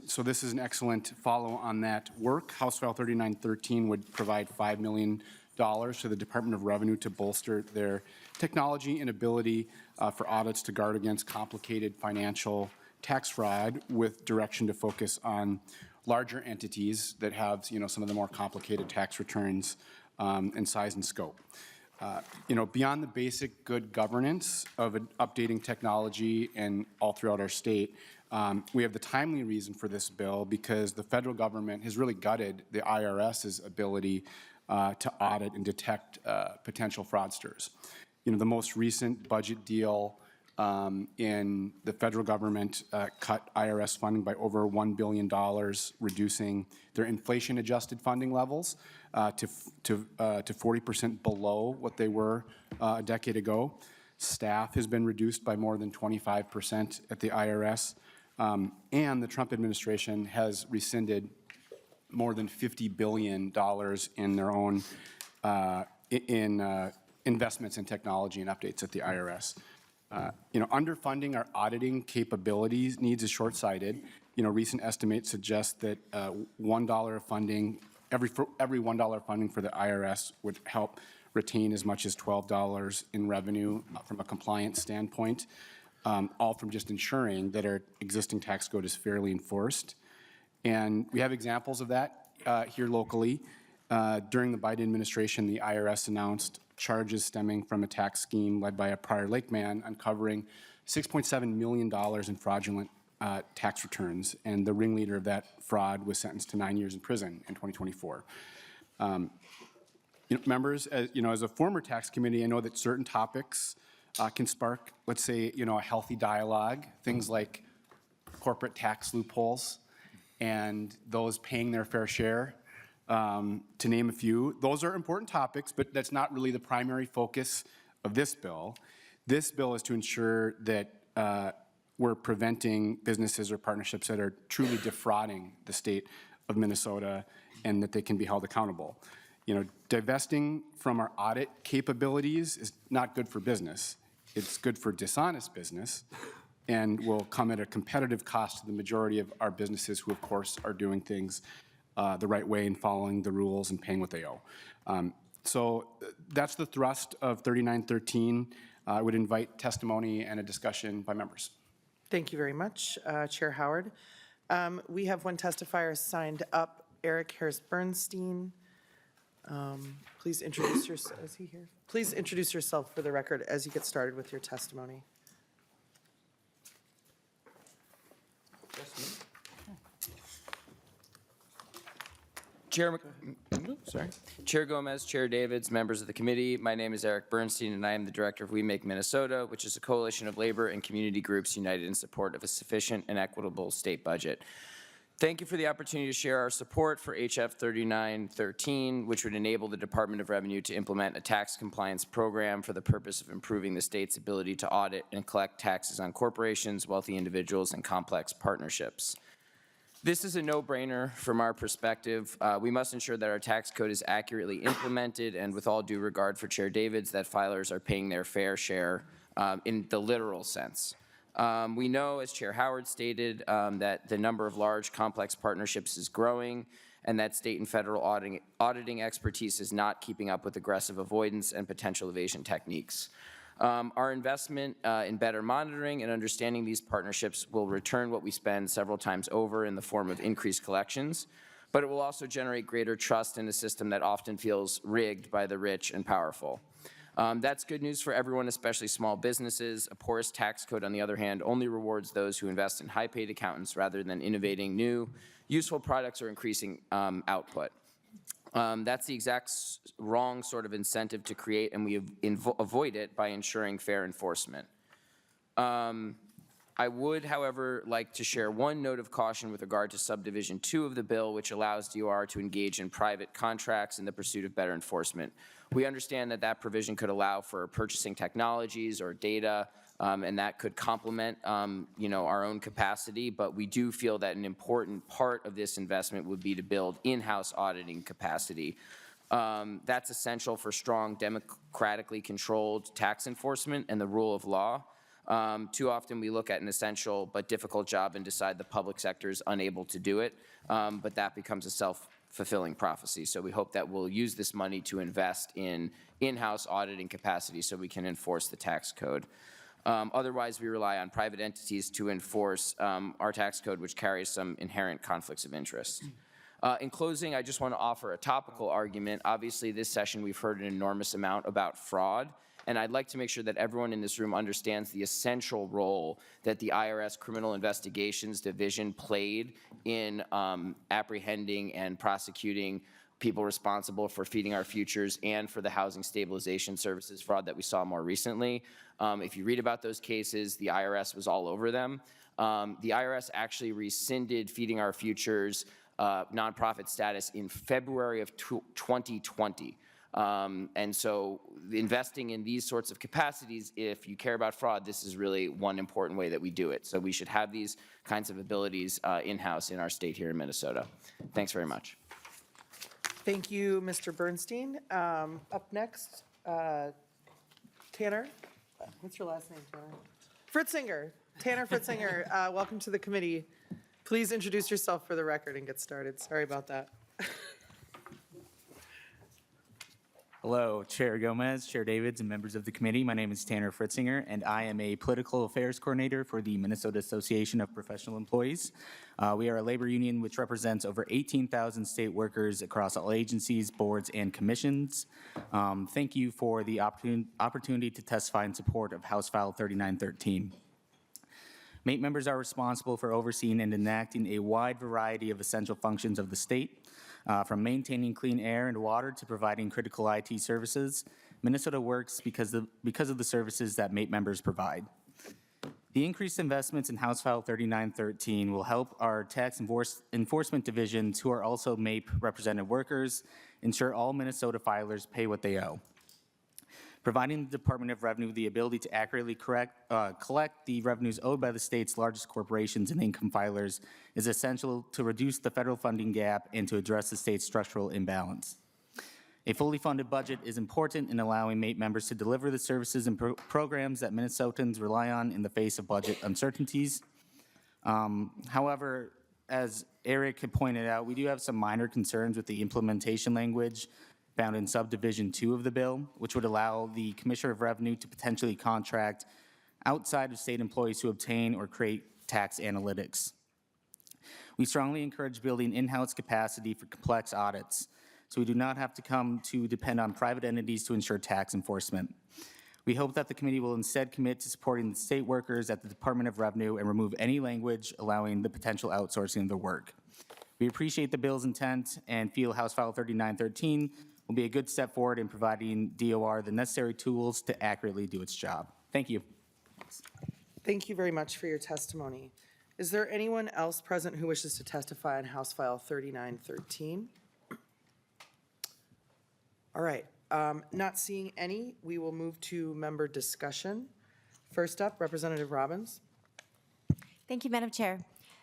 So this is an excellent follow on that work. House File 3913 would provide $5 million to the Department of Revenue to bolster their technology and ability for audits to guard against complicated financial tax fraud, with direction to focus on larger entities that have, some of the more complicated tax returns in size and scope. Beyond the basic good governance of updating technology and all throughout our state, we have the timely reason for this bill because the federal government has really gutted the IRS's ability to audit and detect potential fraudsters. The most recent budget deal in the federal government cut IRS funding by over $1 billion, reducing their inflation-adjusted funding levels to 40% below what they were a decade ago. Staff has been reduced by more than 25% at the IRS, and the Trump administration has rescinded more than $50 billion in their own investments in technology and updates at the IRS. Underfunding our auditing capabilities needs is short-sighted. Recent estimates suggest that $1 of funding, every $1 of funding for the IRS would help retain as much as $12 in revenue from a compliance standpoint, all from just ensuring that our existing tax code is fairly enforced. And we have examples of that here locally. During the Biden administration, the IRS announced charges stemming from a tax scheme led by a prior Lake man uncovering $6.7 million in fraudulent tax returns, and the ringleader of that fraud was sentenced to 9 years in prison in 2024. Members, as a former tax committee, I know that certain topics can spark, let's say, a healthy dialogue, things like corporate tax loopholes and those paying their fair share. To name a few. Those are important topics, but that's not really the primary focus of this bill. This bill is to ensure that we're preventing businesses or partnerships that are truly defrauding the state of Minnesota and that they can be held accountable. Divesting from our audit capabilities is not good for business. It's good for dishonest business and will come at a competitive cost to the majority of our businesses who, of course, are doing things the right way and following the rules and paying what they owe. So that's the thrust of 3913. I would invite testimony and a discussion by members. Thank you very much, Chair Howard. We have one testifier signed up, Eric Harris-Bernstein. Please introduce yourself. Is he here? Please introduce yourself for the record as you get started with your testimony. Chair Gomez, Chair Davids, members of the committee, my name is Eric Bernstein, and I am the director of We Make Minnesota, which is a coalition of labor and community groups united in support of a sufficient and equitable state budget. Thank you for the opportunity to share our support for HF 3913, which would enable the Department of Revenue to implement a tax compliance program for the purpose of improving the state's ability to audit and collect taxes on corporations, wealthy individuals, and complex partnerships. This is a no-brainer from our perspective. We must ensure that our tax code is accurately implemented, and with all due regard for Chair Davids, that filers are paying their fair share in the literal sense. We know, as Chair Howard stated, that the number of large, complex partnerships is growing, and that state and federal auditing expertise is not keeping up with aggressive avoidance and potential evasion techniques. Our investment in better monitoring and understanding these partnerships will return what we spend several times over in the form of increased collections, but it will also generate greater trust in a system that often feels rigged by the rich and powerful. That's good news for everyone, especially small businesses. A porous tax code, on the other hand, only rewards those who invest in high-paid accountants rather than innovating new, useful products or increasing output. That's the exact wrong sort of incentive to create, and we avoid it by ensuring fair enforcement. I would, however, like to share one note of caution with regard to subdivision 2 of the bill, which allows DOR to engage in private contracts in the pursuit of better enforcement. We understand that that provision could allow for purchasing technologies or data, and that could complement, our own capacity, but we do feel that an important part of this investment would be to build in-house auditing capacity. That's essential for strong, democratically controlled tax enforcement and the rule of law. Too often we look at an essential but difficult job and decide the public sector is unable to do it, but that becomes a self-fulfilling prophecy. So we hope that we'll use this money to invest in in-house auditing capacity so we can enforce the tax code. Otherwise, we rely on private entities to enforce our tax code, which carries some inherent conflicts of interest. In closing, I just want to offer a topical argument. Obviously, this session we've heard an enormous amount about fraud, and I'd like to make sure that everyone in this room understands the essential role that the IRS Criminal Investigations Division played in apprehending and prosecuting people responsible for Feeding Our Futures and for the Housing Stabilization Services fraud that we saw more recently. If you read about those cases, the IRS was all over them. The IRS actually rescinded Feeding Our Futures nonprofit status in February of 2020. And so investing in these sorts of capacities, if you care about fraud, this is really one important way that we do it. So we should have these kinds of abilities in-house in our state here in Minnesota. Thanks very much. Thank you, Mr. Bernstein. Up next, Tanner. What's your last name, Tanner? Fritzinger. Tanner Fritzinger, welcome to the committee. Please introduce yourself for the record and get started. Sorry about that. Hello, Chair Gomez, Chair Davids, and members of the committee. My name is Tanner Fritzinger, and I am a political affairs coordinator for the Minnesota Association of Professional Employees. We are a labor union which represents over 18,000 state workers across all agencies, boards, and commissions. Thank you for the opportunity to testify in support of House File 3913. MAPE members are responsible for overseeing and enacting a wide variety of essential functions of the state. From maintaining clean air and water to providing critical IT services, Minnesota works because of the services that MAPE members provide. The increased investments in House File 3913 will help our tax enforcement divisions, who are also MAPE represented workers, ensure all Minnesota filers pay what they owe. Providing the Department of Revenue the ability to accurately collect the revenues owed by the state's largest corporations and income filers is essential to reduce the federal funding gap and to address the state's structural imbalance. A fully funded budget is important in allowing MAPE members to deliver the services and programs that Minnesotans rely on in the face of budget uncertainties. However, as Eric had pointed out, we do have some minor concerns with the implementation language found in subdivision 2 of the bill, which would allow the Commissioner of Revenue to potentially contract outside of state employees who obtain or create tax analytics. We strongly encourage building in-house capacity for complex audits, so we do not have to come to depend on private entities to ensure tax enforcement. We hope that the committee will instead commit to supporting the state workers at the Department of Revenue and remove any language allowing the potential outsourcing of their work. We appreciate the bill's intent and feel House File 3913 will be a good step forward in providing DOR the necessary tools to accurately do its job. Thank you. Thank you very much for your testimony. Is there anyone else present who wishes to testify on House File 3913? All right, not seeing any, we will move to member discussion. First up, Representative Robbins. Thank you, Madam Chair.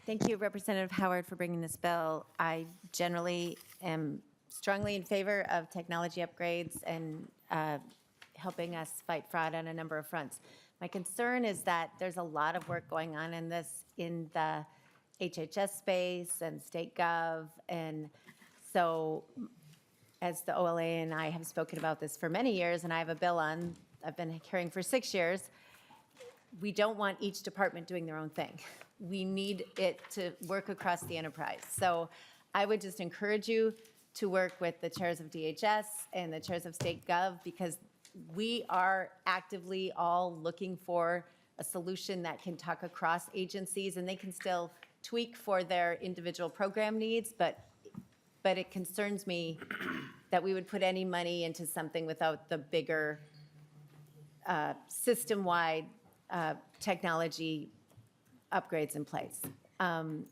Thank you, Representative Howard, for bringing this bill. I generally am strongly in favor of technology upgrades and helping us fight fraud on a number of fronts. My concern is that there's a lot of work going on in this in the HHS space and state gov, and so as the OLA and I have spoken about this for many years, and I have a bill on, I've been carrying for 6 years, we don't want each department doing their own thing. We need it to work across the enterprise. So I would just encourage you to work with the chairs of DHS and the chairs of state gov, because we are actively all looking for a solution that can talk across agencies, and they can still tweak for their individual program needs, but it concerns me that we would put any money into something without the bigger system-wide technology upgrades in place.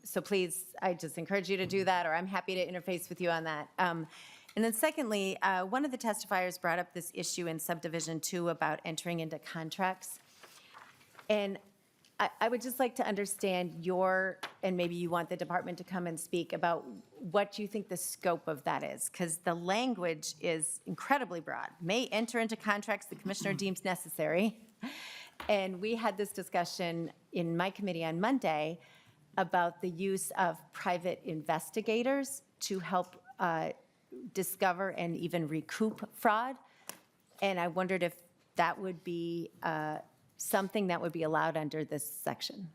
So please, I just encourage you to do that, or I'm happy to interface with you on that. And then secondly, one of the testifiers brought up this issue in subdivision 2 about entering into contracts. And I would just like to understand and maybe you want the department to come and speak about what you think the scope of that is, because the language is incredibly broad. May enter into contracts the commissioner deems necessary. And we had this discussion in my committee on Monday about the use of private investigators to help discover and even recoup fraud. And I wondered if that would be something that would be allowed under this section.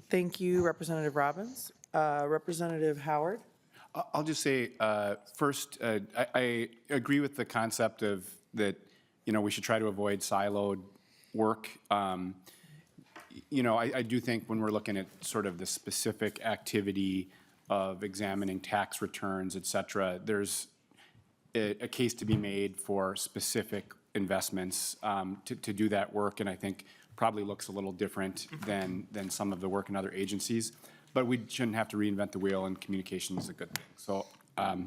Thank you, Representative Robbins. Representative Howard? I'll just say, first, I agree with the concept of that, we should try to avoid siloed work. I do think when we're looking at sort of the specific activity of examining tax returns, et cetera, there's a case to be made for specific investments to do that work, and I think probably looks a little different than some of the work in other agencies. But we shouldn't have to reinvent the wheel, and communication is a good thing. So I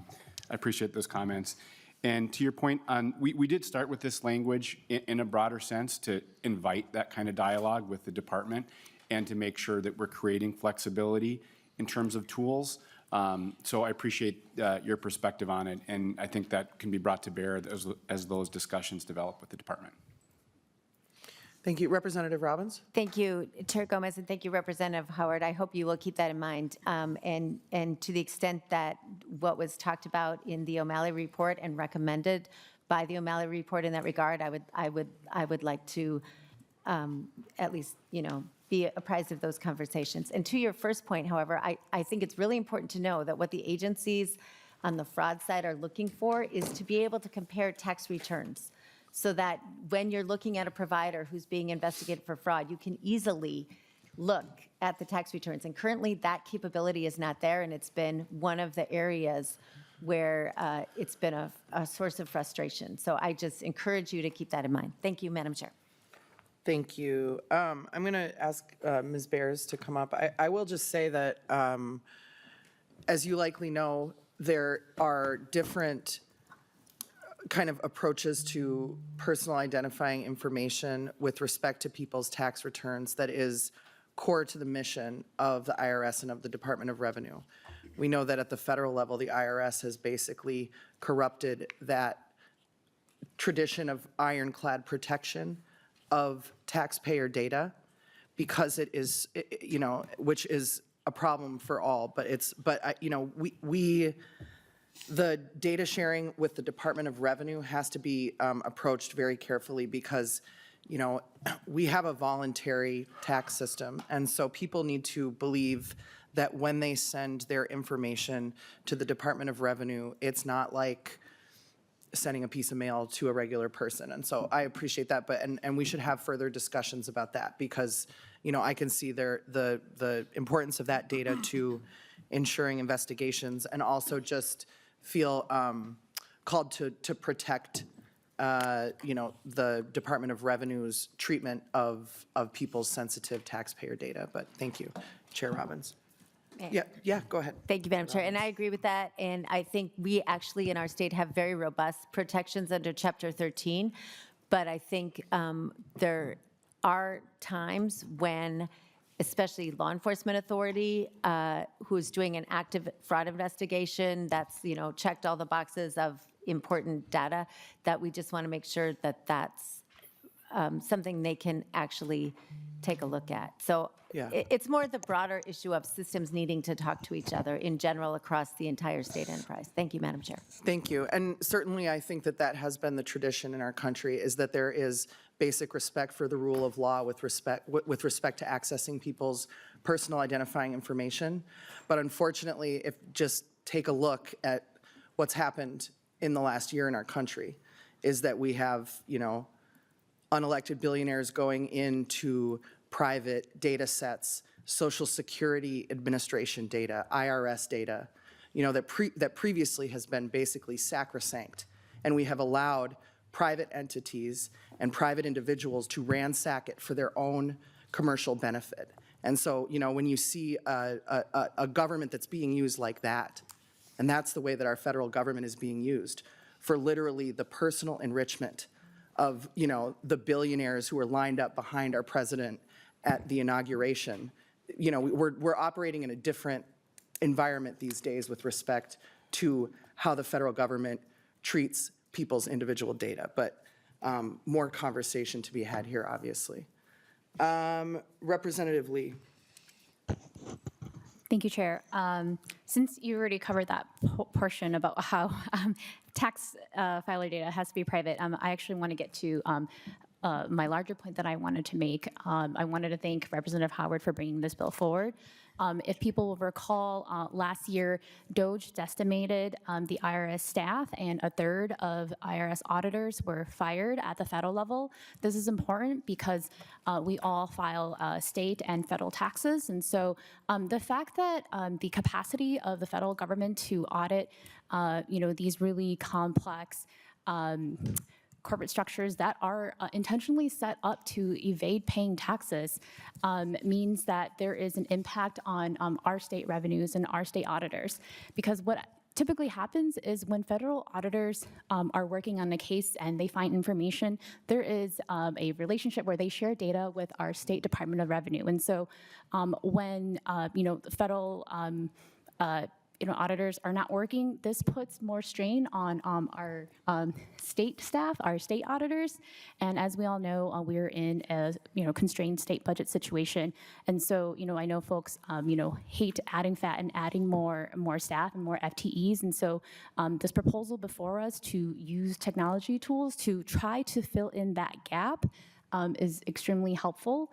appreciate those comments. And to your point on, we did start with this language in a broader sense to invite that kind of dialogue with the department and to make sure that we're creating flexibility in terms of tools. So I appreciate your perspective on it, and I think that can be brought to bear as those discussions develop with the department. Thank you. Representative Robbins? Thank you, Chair Gomez, and thank you, Representative Howard. I hope you will keep that in mind. And to the extent that what was talked about in the O'Malley report and recommended by the O'Malley report in that regard, I would like to at least, be apprised of those conversations. And to your first point, however, I think it's really important to know that what the agencies on the fraud side are looking for is to be able to compare tax returns, so that when you're looking at a provider who's being investigated for fraud, you can easily look at the tax returns. And currently, that capability is not there, and it's been one of the areas where it's been a source of frustration. So I just encourage you to keep that in mind. Thank you, Madam Chair. Thank you. I'm going to ask Ms. Bears to come up. I will just say that, as you likely know, there are different kind of approaches to personal identifying information with respect to people's tax returns that is core to the mission of the IRS and of the Department of Revenue. We know that at the federal level, the IRS has basically corrupted that tradition of ironclad protection of taxpayer data, because it is, which is a problem for all, the data sharing with the Department of Revenue has to be approached very carefully, because, we have a voluntary tax system, and so people need to believe that when they send their information to the Department of Revenue, it's not like sending a piece of mail to a regular person. And so I appreciate that, and we should have further discussions about that, because, I can see the importance of that data to ensuring investigations, and also just feel called to protect the Department of Revenue's treatment of people's sensitive taxpayer data. But thank you, Chair Robbins. Yeah, go ahead. Thank you, Madam Chair, and I agree with that, and I think we actually in our state have very robust protections under Chapter 13, but I think there are times when, especially law enforcement authority, who's doing an active fraud investigation, that's, checked all the boxes of important data, that we just want to make sure that that's something they can actually take a look at. So Yeah. it's more the broader issue of systems needing to talk to each other in general across the entire state enterprise. Thank you, Madam Chair. Thank you. And certainly, I think that has been the tradition in our country, is that there is basic respect for the rule of law with respect to accessing people's personal identifying information. But unfortunately, if just take a look at what's happened in the last year in our country, is that we have, unelected billionaires going into private data sets, Social Security Administration data, IRS data, that previously has been basically sacrosanct. And we have allowed private entities and private individuals to ransack it for their own commercial benefit. And so, when you see a government that's being used like that, and that's the way that our federal government is being used, for literally the personal enrichment of, the billionaires who are lined up behind our president at the inauguration. We're operating in a different environment these days with respect to how the federal government treats people's individual data. But more conversation to be had here, obviously. Representative Lee. Thank you, Chair. Since you already covered that portion about how tax filer data has to be private, I actually want to get to my larger point that I wanted to make. I wanted to thank Representative Howard for bringing this bill forward. If people will recall, last year, DOJ estimated the IRS staff and a third of IRS auditors were fired at the federal level. This is important because we all file state and federal taxes. And so the fact that the capacity of the federal government to audit, these really complex corporate structures that are intentionally set up to evade paying taxes means that there is an impact on our state revenues and our state auditors. Because what typically happens is when federal auditors are working on a case and they find information, there is a relationship where they share data with our State Department of Revenue. And so when, the federal auditors are not working, this puts more strain on our state staff, our state auditors. And as we all know, we're in a constrained state budget situation. And so I know folks hate adding fat and adding more staff and more FTEs. And so this proposal before us to use technology tools to try to fill in that gap is extremely helpful.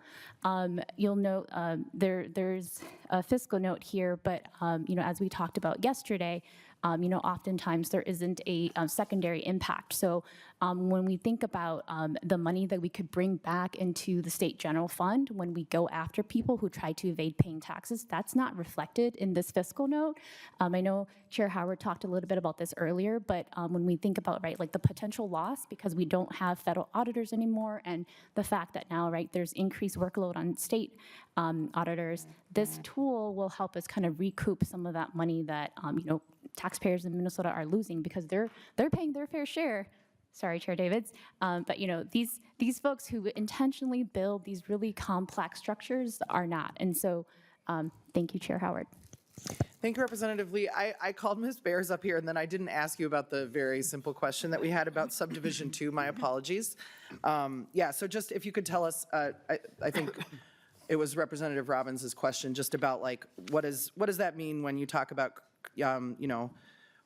You'll note there's a fiscal note here, but as we talked about yesterday, oftentimes there isn't a secondary impact. So when we think about the money that we could bring back into the state general fund when we go after people who try to evade paying taxes, that's not reflected in this fiscal note. I know Chair Howard talked a little bit about this earlier, but when we think about, the potential loss because we don't have federal auditors anymore, and the fact that now, there's increased workload on state auditors, this tool will help us kind of recoup some of that money that, taxpayers in Minnesota are losing because they're paying their fair share. Sorry, Chair Davids, but these folks who intentionally build these really complex structures are not. And so, thank you, Chair Howard. Thank you, Representative Lee. I called Ms. Bears up here, and then I didn't ask you about the very simple question that we had about subdivision 2. My apologies. So just if you could tell us, I think it was Representative Robbins' question, just about what does that mean when you talk about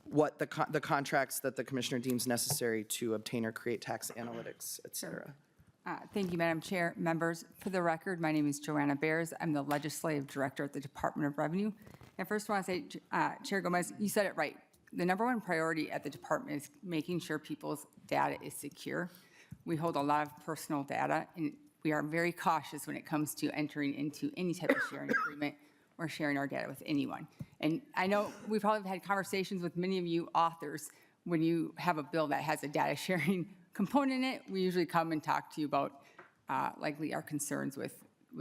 what the contracts that the commissioner deems necessary to obtain or create tax analytics, et cetera. Thank you, Madam Chair. Members, for the record, my name is Joanna Bears. I'm the Legislative Director at the Department of Revenue. And first I want to say, Chair Gomez, you said it right. The number one priority at the department is making sure people's data is secure. We hold a lot of personal data, and we are very cautious when it comes to entering into any type of sharing agreement or sharing our data with anyone. And I know we've probably had conversations with many of you authors when you have a bill that has a data sharing component in it, we usually come and talk to you about likely our concerns with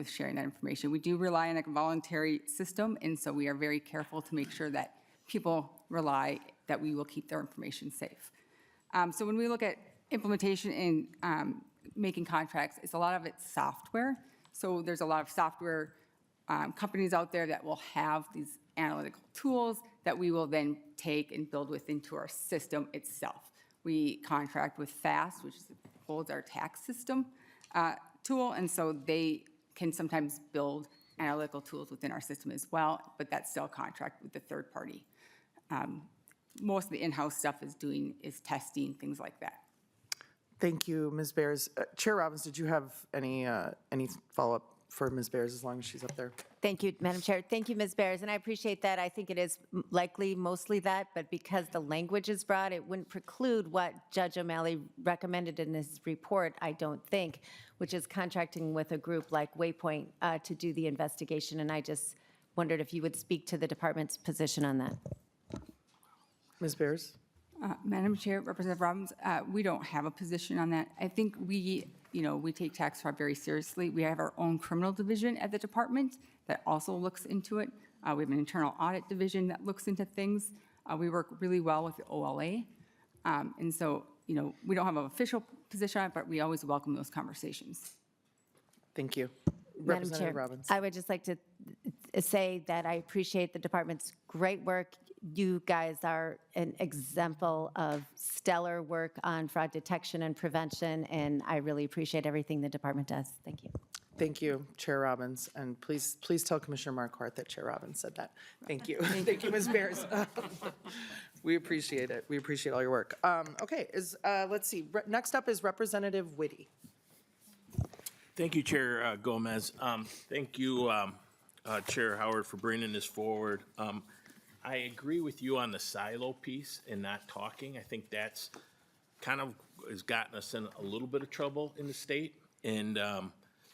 sharing that information. We do rely on a voluntary system, and so we are very careful to make sure that people rely that we will keep their information safe. So when we look at implementation and making contracts, it's a lot of it's software. So there's a lot of software companies out there that will have these analytical tools that we will then take and build into our system itself. We contract with FAST, which holds our tax system tool, and so they can sometimes build analytical tools within our system as well, but that's still a contract with the third party. Most of the in-house stuff is testing, things like that. Thank you, Ms. Bears. Chair Robbins, did you have any follow-up for Ms. Bears as long as she's up there? Thank you, Madam Chair. Thank you, Ms. Bears, and I appreciate that. I think it is likely mostly that, but because the language is broad, it wouldn't preclude what Judge O'Malley recommended in his report, I don't think, which is contracting with a group like Waypoint to do the investigation, and I just wondered if you would speak to the department's position on that. Ms. Bears? Madam Chair, Representative Robbins, we don't have a position on that. I think we take tax fraud very seriously. We have our own criminal division at the department that also looks into it. We have an internal audit division that looks into things. We work really well with the OLA. And so, we don't have an official position on it, but we always welcome those conversations. Thank you. Madam Representative Chair, Robbins. I would just like to say that I appreciate the department's great work. You guys are an example of stellar work on fraud detection and prevention, and I really appreciate everything the department does. Thank you. Thank you, Chair Robbins, and please tell Commissioner Marquardt that Chair Robbins said that. Thank you. Thank you, Ms. Bears. We appreciate it. We appreciate all your work. Okay, let's see. Next up is Representative Whitty. Thank you, Chair Gomez. Thank you, Chair Howard, for bringing this forward. I agree with you on the silo piece and not talking. I think that's kind of has gotten us in a little bit of trouble in the state. And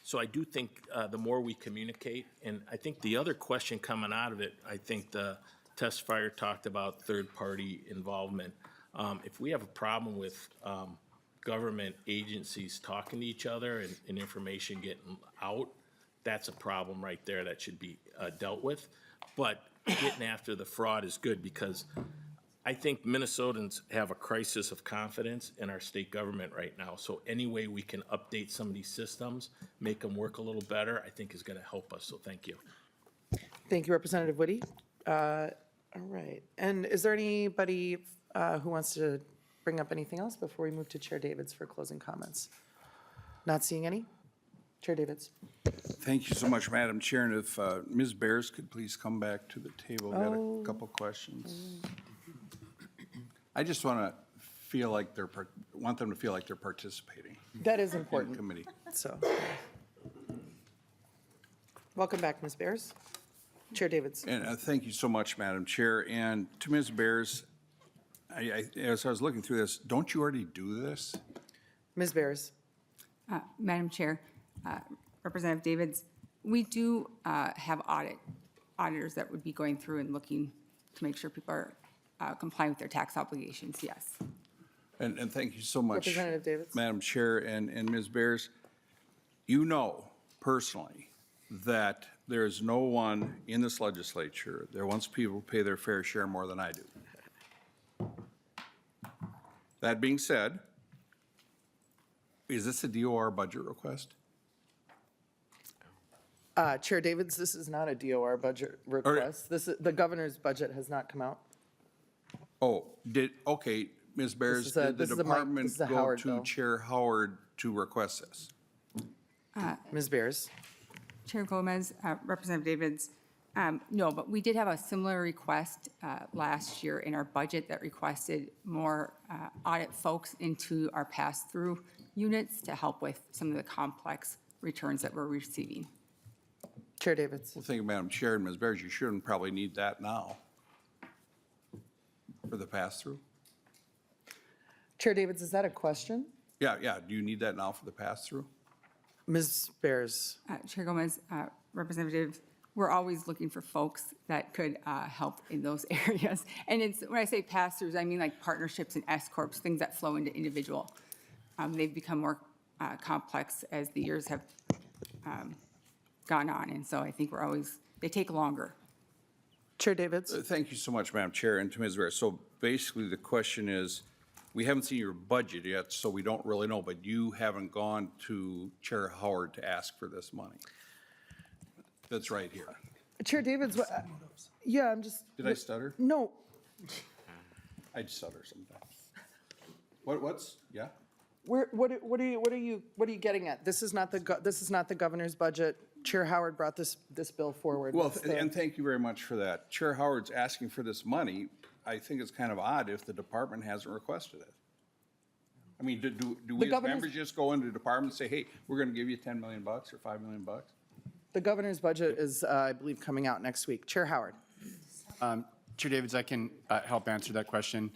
so I do think the more we communicate, and I think the other question coming out of it, I think the testifier talked about third-party involvement. If we have a problem with government agencies talking to each other and information getting out, that's a problem right there that should be dealt with. But getting after the fraud is good because I think Minnesotans have a crisis of confidence in our state government right now. So any way we can update some of these systems, make them work a little better, I think is going to help us. So thank you. Thank you, Representative Whitty. All right. And is there anybody who wants to bring up anything else before we move to Chair Davids for closing comments? Not seeing any? Chair Davids. Thank you so much, Madam Chair. And if Ms. Bears could please come back to the table. Got a couple questions. I just want to feel like want them to feel like they're participating That is in important. the committee. So, welcome back, Ms. Bears. Chair Davids. And thank you so much, Madam Chair. And to Ms. Bears, as I was looking through this, don't you already do this? Ms. Bears. Madam Chair, Representative Davids, we do have auditors that would be going through and looking to make sure people are complying with their tax obligations, yes. And thank you so much. Representative Davids. Madam Chair and Ms. Bears, you know personally that there is no one in this legislature that wants people to pay their fair share more than I do. That being said, is this a DOR budget request? Chair Davids, this is not a DOR budget request. The governor's budget has not come out. Oh, okay, Ms. Bears, This is a- did the this is a department this is a go Howard to bill. Chair Howard to request this? Ms. Bears. Chair Gomez, Representative Davids, no, but we did have a similar request last year in our budget that requested more audit folks into our pass-through units to help with some of the complex returns that we're receiving. Chair Davids. Well, thank you, Madam Chair, and Ms. Bears, you shouldn't probably need that now for the pass-through. Chair Davids, is that a question? Yeah, do you need that now for the pass-through? Ms. Bears. Chair Gomez, Representative, we're always looking for folks that could help in those areas. And it's, when I say pass-throughs, I mean like partnerships and S-corps, things that flow into individual they've become more complex as the years have gone on. And so I think they take longer. Chair Davids? Thank you so much, Madam Chair, and to Ms. Bear. So basically, the question is, we haven't seen your budget yet, so we don't really know, but you haven't gone to Chair Howard to ask for this money. That's right here. Chair Davids, yeah, I'm just. Did I stutter? No, I stutter sometimes. Yeah? what are you getting at? This is not the governor's budget. Chair Howard brought this bill forward. Well, and thank you very much for that. Chair Howard's asking for this money. I think it's kind of odd if the department hasn't requested it. I mean, do we as members just go into the department and say, hey, we're going to give you $10 million or $5 million? The governor's budget is, I believe, coming out next week. Chair Howard. Chair Davids, I can help answer that question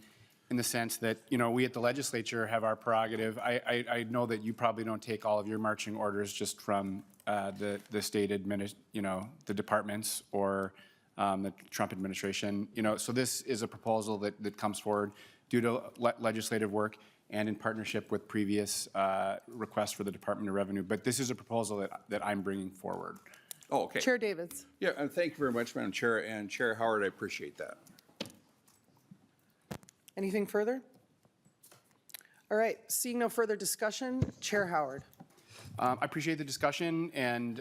in the sense that, you know, we at the legislature have our prerogative. I know that you probably don't take all of your marching orders just from the state the departments or the Trump administration. You know, so this is a proposal that comes forward due to legislative work and in partnership with previous requests for the Department of Revenue. But this is a proposal that I'm bringing forward. Oh, okay. Chair Davids. Yeah, and thank you very much, Madam Chair, and Chair Howard, I appreciate that. Anything further? All right, seeing no further discussion, Chair Howard. I appreciate the discussion, and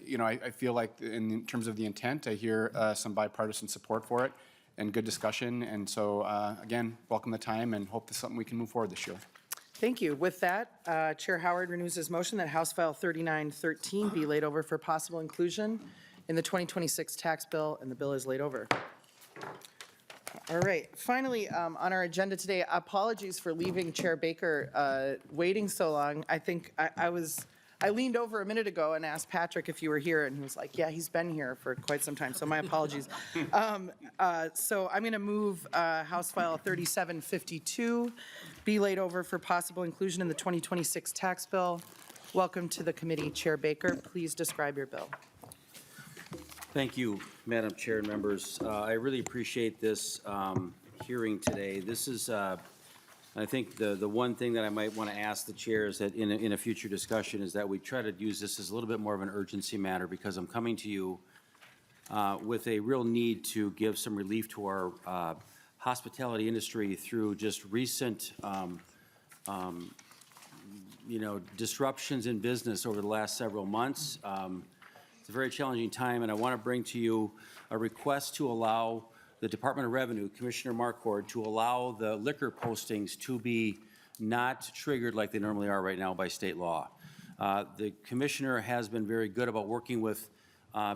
you know, I feel like in terms of the intent, I hear some bipartisan support for it and good discussion. And so, again, welcome the time, and hope this is something we can move forward this year. Thank you. With that, Chair Howard renews his motion that House File 3913 be laid over for possible inclusion in the 2026 tax bill, and the bill is laid over. All right. Finally, on our agenda today, apologies for leaving Chair Baker waiting so long. I think I leaned over a minute ago and asked Patrick if you were here, and he was like, yeah, he's been here for quite some time, so my apologies. So I'm going to move House File 3752 be laid over for possible inclusion in the 2026 tax bill. Welcome to the committee, Chair Baker. Please describe your bill. Thank you, Madam Chair and members. I really appreciate this hearing today. This is, I think, the one thing that I might want to ask the chair is that in a future discussion is that we try to use this as a little bit more of an urgency matter, because I'm coming to you with a real need to give some relief to our hospitality industry through just recent disruptions in business over the last several months. It's a very challenging time, and I want to bring to you a request to allow the Department of Revenue, Commissioner AmeriCorps, to allow the liquor postings to be not triggered like they normally are right now by state law. The Commissioner has been very good about working with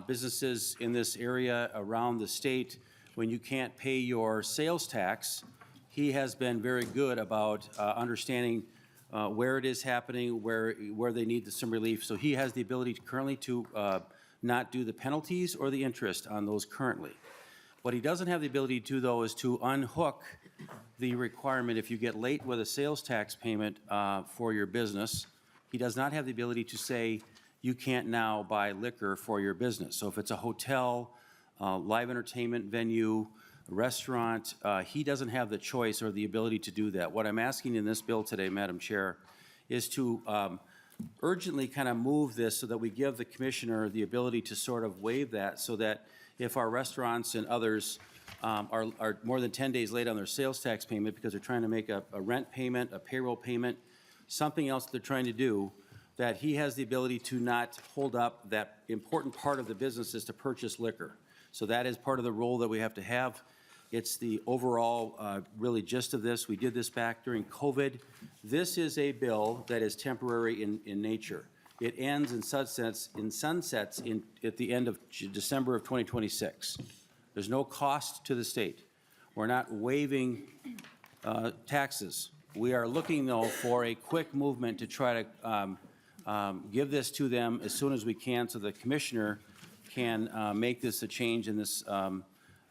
businesses in this area around the state. When you can't pay your sales tax, he has been very good about understanding where it is happening, where they need some relief. So he has the ability currently to not do the penalties or the interest on those currently. What he doesn't have the ability to do, though, is to unhook the requirement if you get late with a sales tax payment for your business. He does not have the ability to say you can't now buy liquor for your business. So if it's a hotel, live entertainment venue, restaurant, he doesn't have the choice or the ability to do that. What I'm asking in this bill today, Madam Chair, is to urgently kind of move this so that we give the Commissioner the ability to sort of waive that, so that if our restaurants and others are more than 10 days late on their sales tax payment because they're trying to make a rent payment, a payroll payment, something else they're trying to do, that he has the ability to not hold up that important part of the business is to purchase liquor. So that is part of the role that we have to have. It's the overall really gist of this. We did this back during COVID. This is a bill that is temporary in nature. It ends in sunsets at the end of December of 2026. There's no cost to the state. We're not waiving taxes. We are looking, though, for a quick movement to try to give this to them as soon as we can, so the Commissioner can make this a change in this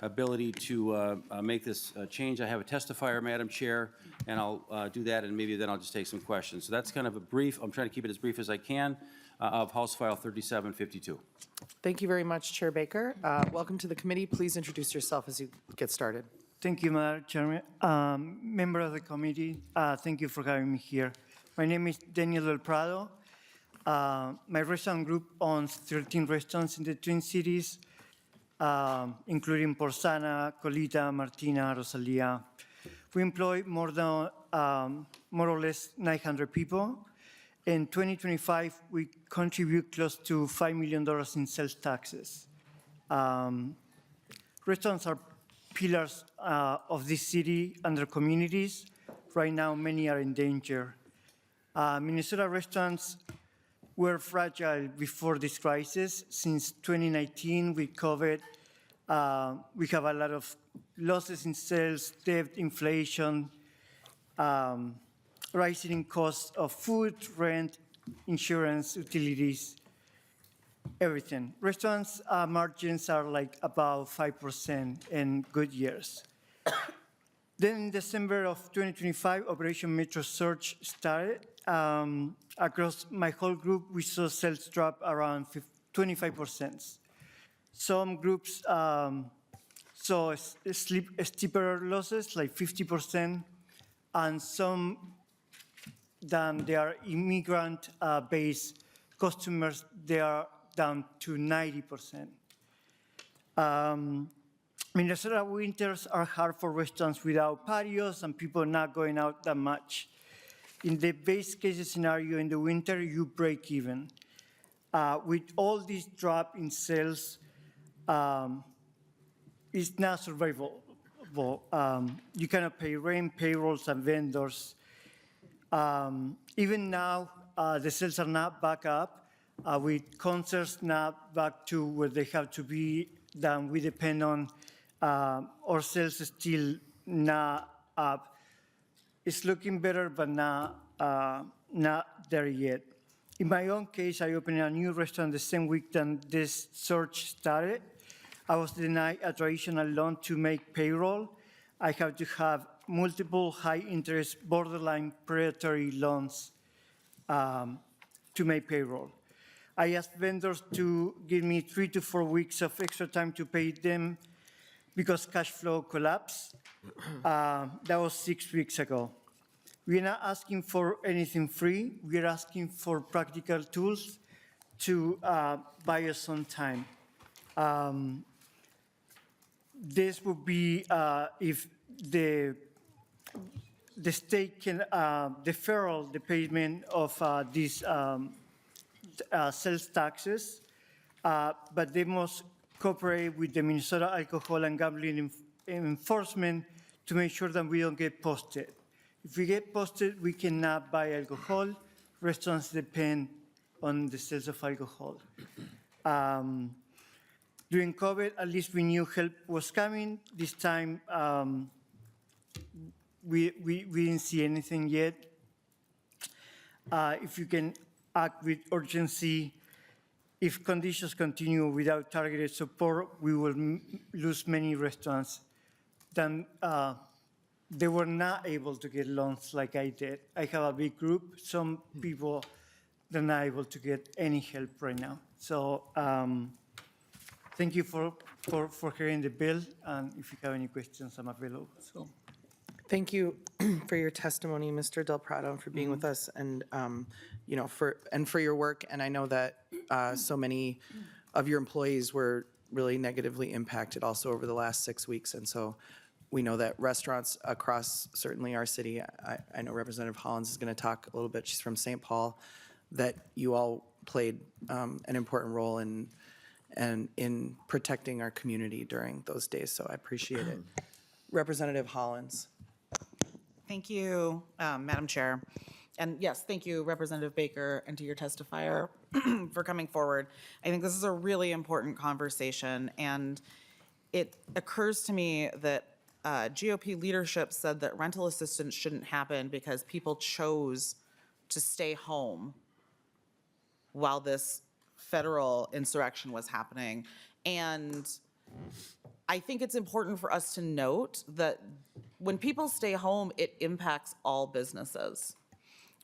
ability to make this change. I have a testifier, Madam Chair, and I'll do that, and maybe then I'll just take some questions. So that's kind of a brief, I'm trying to keep it as brief as I can, of House File 3752. Thank you very much, Chair Baker. Welcome to the committee. Please introduce yourself as you get started. Thank you, Madam Chairman. Member of the committee, thank you for having me here. My name is Daniel Del Prado. My restaurant group owns 13 restaurants in the Twin Cities, including Porsana, Colita, Martina, Rosalia. We employ more or less 900 people. In 2025, we contribute close to $5 million in sales taxes. Restaurants are pillars of this city and their communities. Right now, many are in danger. Minnesota restaurants were fragile before this crisis. Since 2019, with COVID, we have a lot of losses in sales, debt, inflation, rising costs of food, rent, insurance, utilities, everything. Restaurants' margins are like about 5% in good years. Then in December of 2025, Operation Metro Surge started. Across my whole group, we saw sales drop around 25%. Some groups saw steeper losses, like 50%, and some than their immigrant-based customers, they are down to 90%. Minnesota winters are hard for restaurants without patios and people not going out that much. In the base case scenario in the winter, you break even. With all this drop in sales, it's not survivable. You cannot pay rent, payrolls, and vendors. Even now, the sales are not back up. With concerts not back to where they have to be, then we depend on our sales is still not up. It's looking better, but not there yet. In my own case, I opened a new restaurant the same week that this surge started. I was denied a traditional loan to make payroll. I have to have multiple high-interest, borderline predatory loans to make payroll. I asked vendors to give me 3 to 4 weeks of extra time to pay them because cash flow collapsed. That was 6 weeks ago. We're not asking for anything free. We're asking for practical tools to buy us some time. This would be if the state can defer the payment of these sales taxes, but they must cooperate with the Minnesota Alcohol and Gambling Enforcement to make sure that we don't get posted. If we get posted, we cannot buy alcohol. Restaurants depend on the sales of alcohol. During COVID, at least we knew help was coming. This time, we didn't see anything yet. If you can act with urgency, if conditions continue without targeted support, we will lose many restaurants. Then they were not able to get loans like I did. I have a big group. Some people, they're not able to get any help right now. So thank you for hearing the bill, and if you have any questions, I'm available. So. Thank you for your testimony, Mr. Del Prado, and for being with us, and for your work. And I know that so many of your employees were really negatively impacted also over the last 6 weeks, and so we know that restaurants across certainly our city. I know Representative Hollins is going to talk a little bit. She's from St. Paul. That you all played an important role in protecting our community during those days. So I appreciate it. Representative Hollins. Thank you, Madam Chair. And yes, thank you, Representative Baker, and to your testifier for coming forward. I think this is a really important conversation, and it occurs to me that GOP leadership said that rental assistance shouldn't happen because people chose to stay home while this federal insurrection was happening. And I think it's important for us to note that when people stay home, it impacts all businesses,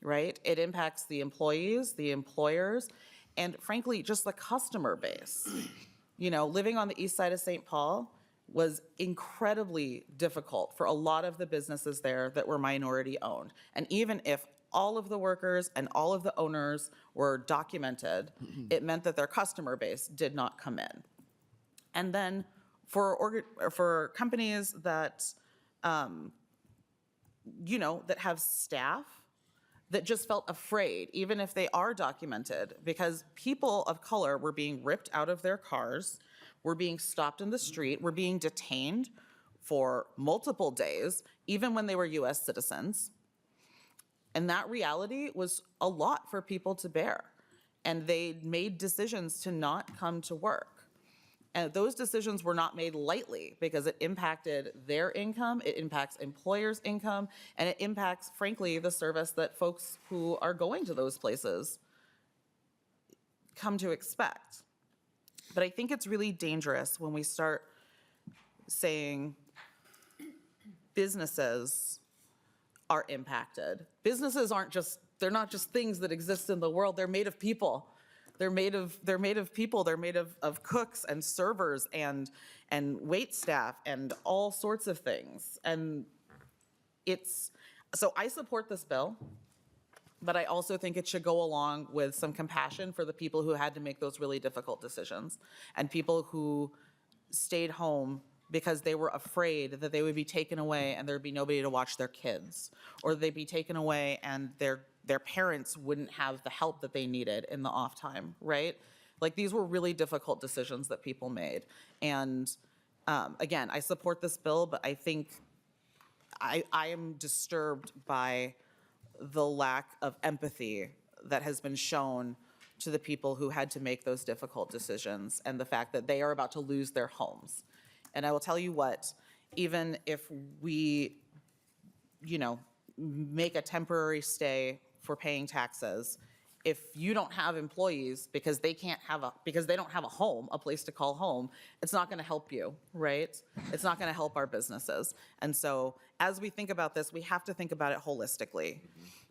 right? It impacts the employees, the employers, and frankly, just the customer base. You know, living on the east side of St. Paul was incredibly difficult for a lot of the businesses there that were minority owned. And even if all of the workers and all of the owners were documented, it meant that their customer base did not come in. And then for companies that, that have staff that just felt afraid, even if they are documented, because people of color were being ripped out of their cars, were being stopped in the street, were being detained for multiple days, even when they were US citizens. And that reality was a lot for people to bear. And they made decisions to not come to work. And those decisions were not made lightly because it impacted their income, it impacts employers' income, and it impacts, frankly, the service that folks who are going to those places come to expect. But I think it's really dangerous when we start saying businesses are impacted. Businesses they're not just things that exist in the world, they're made of people. They're made of people, they're made of cooks and servers and wait staff and all sorts of things. And so I support this bill, but I also think it should go along with some compassion for the people who had to make those really difficult decisions and people who stayed home because they were afraid that they would be taken away and there'd be nobody to watch their kids, or they'd be taken away and their parents wouldn't have the help that they needed in the off time, right? Like, these were really difficult decisions that people made. And again, I support this bill, but I think I am disturbed by the lack of empathy that has been shown to the people who had to make those difficult decisions and the fact that they are about to lose their homes. And I will tell you what, even if we, make a temporary stay for paying taxes, if you don't have employees because they don't have a home, a place to call home, it's not going to help you, right? It's not going to help our businesses. And so as we think about this, we have to think about it holistically.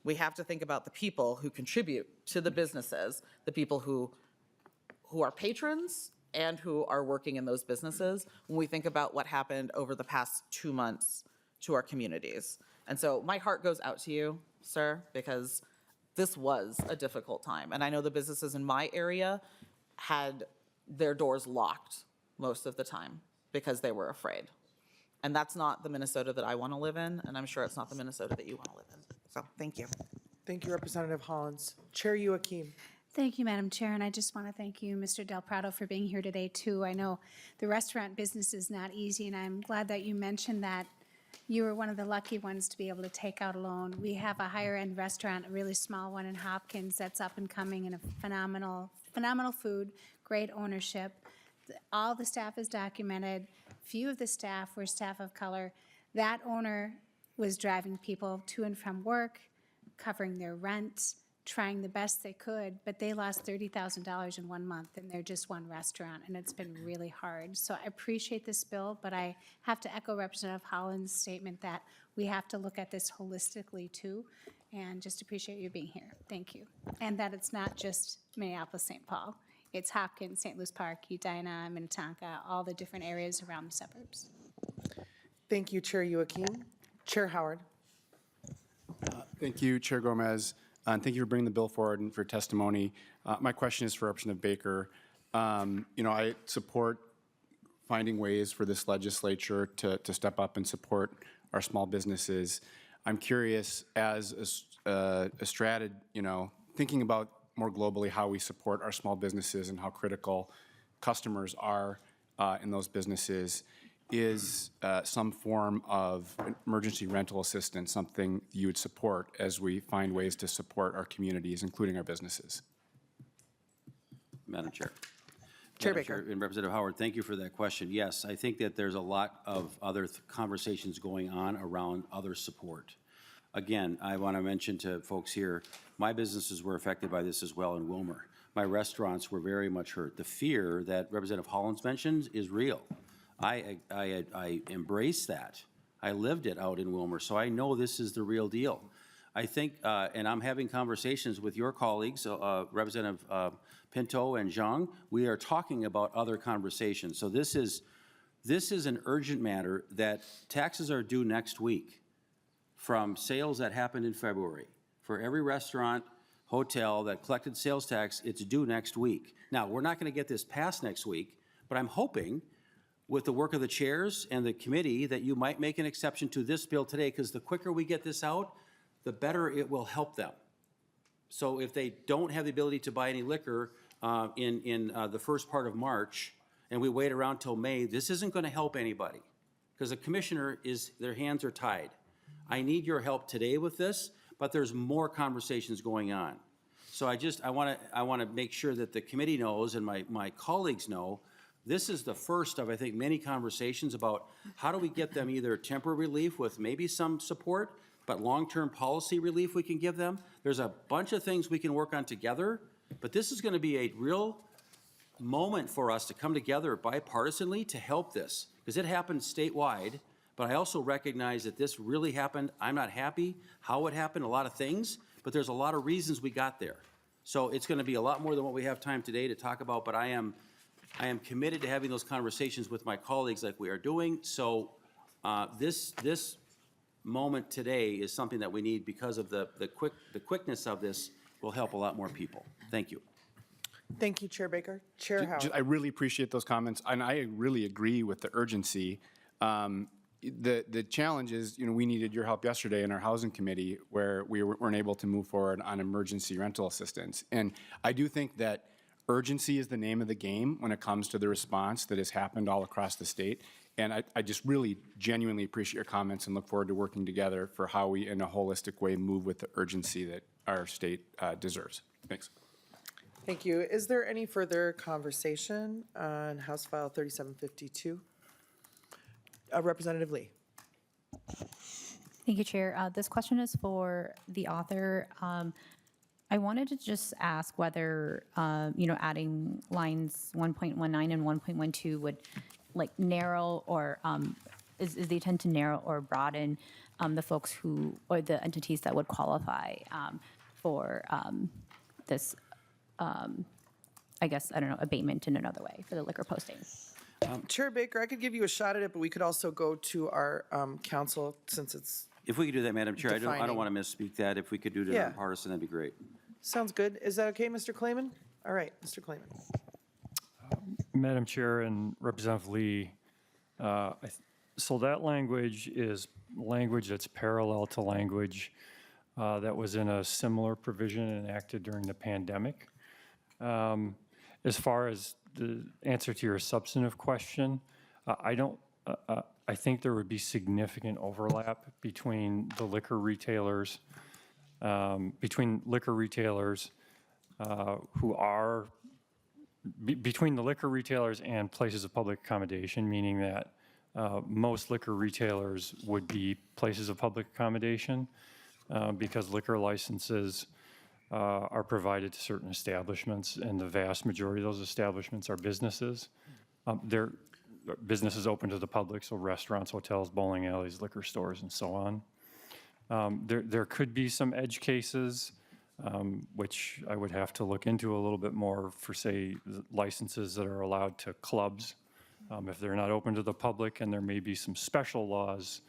We have to think about the people who contribute to the businesses, the people who are patrons and who are working in those businesses when we think about what happened over the past 2 months to our communities. And so my heart goes out to you, sir, because this was a difficult time. And I know the businesses in my area had their doors locked most of the time because they were afraid. And that's not the Minnesota that I want to live in, and I'm sure it's not the Minnesota that you want to live in. So thank you. Thank you, Representative Hollins. Chair Youakim. Thank you, Madam Chair, and I just want to thank you, Mr. Del Prado, for being here today, too. I know the restaurant business is not easy, and I'm glad that you mentioned that you were one of the lucky ones to be able to take out a loan. We have a higher-end restaurant, a really small one in Hopkins that's up and coming, and a phenomenal food, great ownership. All the staff is documented. Few of the staff were staff of color. That owner was driving people to and from work, covering their rent, trying the best they could, but they lost $30,000 in 1 month, and they're just one restaurant, and it's been really hard. So I appreciate this bill, but I have to echo Representative Holland's statement that we have to look at this holistically, too, and just appreciate you being here. Thank you. And that it's not just Minneapolis-St. Paul. It's Hopkins, St. Louis Park, Edina, Minnetonka, all the different areas around the suburbs. Thank you, Chair Youakim. Chair Howard. Thank you, Chair Gomez, and thank you for bringing the bill forward and for testimony. My question is for Representative Baker. I support finding ways for this legislature to step up and support our small businesses. I'm curious, as a strategy, thinking about more globally how we support our small businesses and how critical customers are in those businesses. Is some form of emergency rental assistance something you would support as we find ways to support our communities, including our businesses? Madam Chair. Chair Madam Baker. And Representative Howard, thank you for that question. Yes, I think that there's a lot of other conversations going on around other support. Again, I want to mention to folks here, my businesses were affected by this as well in Wilmer. My restaurants were very much hurt. The fear that Representative Hollins mentioned is real. I embrace that. I lived it out in Wilmer, so I know this is the real deal. I think, and I'm having conversations with your colleagues, Representative Pinto and Zhang. We are talking about other conversations. So this is an urgent matter that taxes are due next week from sales that happened in February. For every restaurant, hotel that collected sales tax, it's due next week. Now, we're not going to get this passed next week, but I'm hoping with the work of the chairs and the committee that you might make an exception to this bill today, because the quicker we get this out, the better it will help them. So if they don't have the ability to buy any liquor in the first part of March, and we wait around till May, this isn't going to help anybody, because the commissioner their hands are tied. I need your help today with this, but there's more conversations going on. So I want to make sure that the committee knows and my colleagues know, this is the first of, I think, many conversations about how do we get them either temporary relief with maybe some support, but long-term policy relief we can give them. There's a bunch of things we can work on together, but this is going to be a real moment for us to come together bipartisanly to help this, because it happened statewide, but I also recognize that this really happened. I'm not happy how it happened, a lot of things, but there's a lot of reasons we got there. So it's going to be a lot more than what we have time today to talk about, but I am committed to having those conversations with my colleagues like we are doing. So this moment today is something that we need, because of the quickness of this will help a lot more people. Thank you. Thank you, Chair Baker. Chair Howard. I really appreciate those comments, and I really agree with the urgency. The challenge is, we needed your help yesterday in our housing committee, where we weren't able to move forward on emergency rental assistance. And I do think that urgency is the name of the game when it comes to the response that has happened all across the state. And I just really genuinely appreciate your comments and look forward to working together for how we, in a holistic way, move with the urgency that our state deserves. Thanks. Thank you. Is there any further conversation on House File 3752? Representative Lee. Thank you, Chair. This question is for the author. I wanted to just ask whether, adding lines 1.19 and 1.12 would narrow or is the intent to narrow or broaden the folks who, or the entities that would qualify for this, I guess, abatement in another way for the liquor posting. Chair Baker, I could give you a shot at it, but we could also go to our council, since it's If we could do that, Madam Chair, I don't defining. want to misspeak that. If we could do it Yeah. nonpartisan, that'd be great. Sounds good. Is that okay, Mr. Clayman? All right, Mr. Clayman. Madam Chair and Representative Lee, so that language is language that's parallel to language that was in a similar provision enacted during the pandemic. As far as the answer to your substantive question, I think there would be significant overlap between the liquor retailers, between the liquor retailers and places of public accommodation, meaning that most liquor retailers would be places of public accommodation because liquor licenses are provided to certain establishments, and the vast majority of those establishments are businesses. They're businesses open to the public, so restaurants, hotels, bowling alleys, liquor stores, and so on. There could be some edge cases, which I would have to look into a little bit more for, say, licenses that are allowed to clubs. If they're not open to the public, and there may be some special laws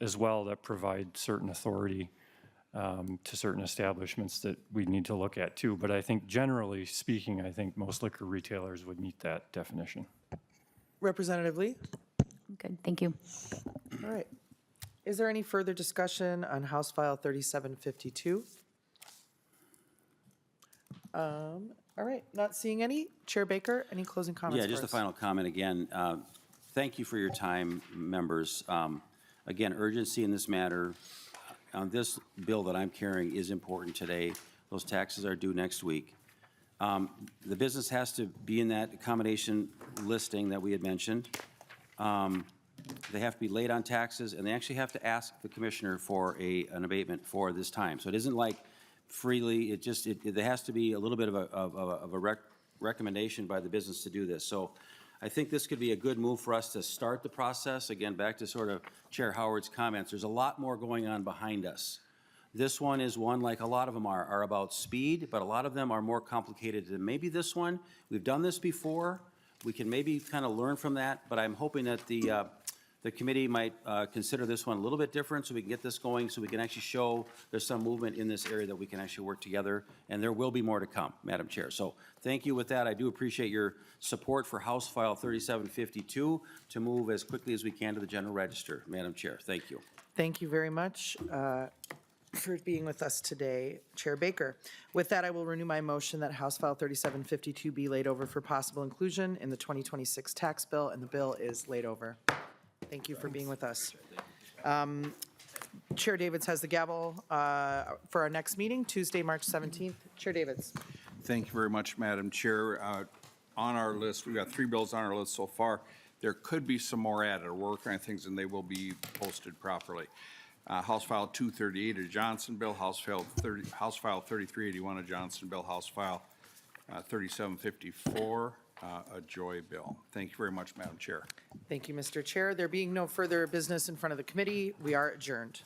as well that provide certain authority to certain establishments that we need to look at too. But I think generally speaking, I think most liquor retailers would meet that definition. Representative Lee? Good, thank you. All right. Is there any further discussion on House File 3752? All right, not seeing any. Chair Baker, any closing comments Yeah, just for a us? final comment again. Thank you for your time, members. Again, urgency in this matter. This bill that I'm carrying is important today. Those taxes are due next week. The business has to be in that accommodation listing that we had mentioned. They have to be late on taxes, and they actually have to ask the commissioner for an abatement for this time. So it isn't like freely, there has to be a little bit of a recommendation by the business to do this. So I think this could be a good move for us to start the process. Again, back to sort of Chair Howard's comments, there's a lot more going on behind us. This one is one, like a lot of them are about speed, but a lot of them are more complicated than maybe this one. We've done this before. We can maybe kind of learn from that, but I'm hoping that the the committee might consider this one a little bit different so we can get this going, so we can actually show there's some movement in this area that we can actually work together, and there will be more to come, Madam Chair. So thank you with that. I do appreciate your support for House File 3752 to move as quickly as we can to the General Register, Madam Chair. Thank you. Thank you very much for being with us today, Chair Baker. With that, I will renew my motion that House File 3752 be laid over for possible inclusion in the 2026 tax bill, and the bill is laid over. Thank you for being with us. Chair Davids has the gavel for our next meeting, Tuesday, March 17th. Chair Davids. Thank you very much, Madam Chair. On our list, we've got 3 bills on our list so far. There could be some more added. We're working on things, and they will be posted properly. House File 238, a Johnson bill, House File 3381, a Johnson bill, House File 3754, a Joy bill. Thank you very much, Madam Chair. Thank you, Mr. Chair. There being no further business in front of the committee, we are adjourned.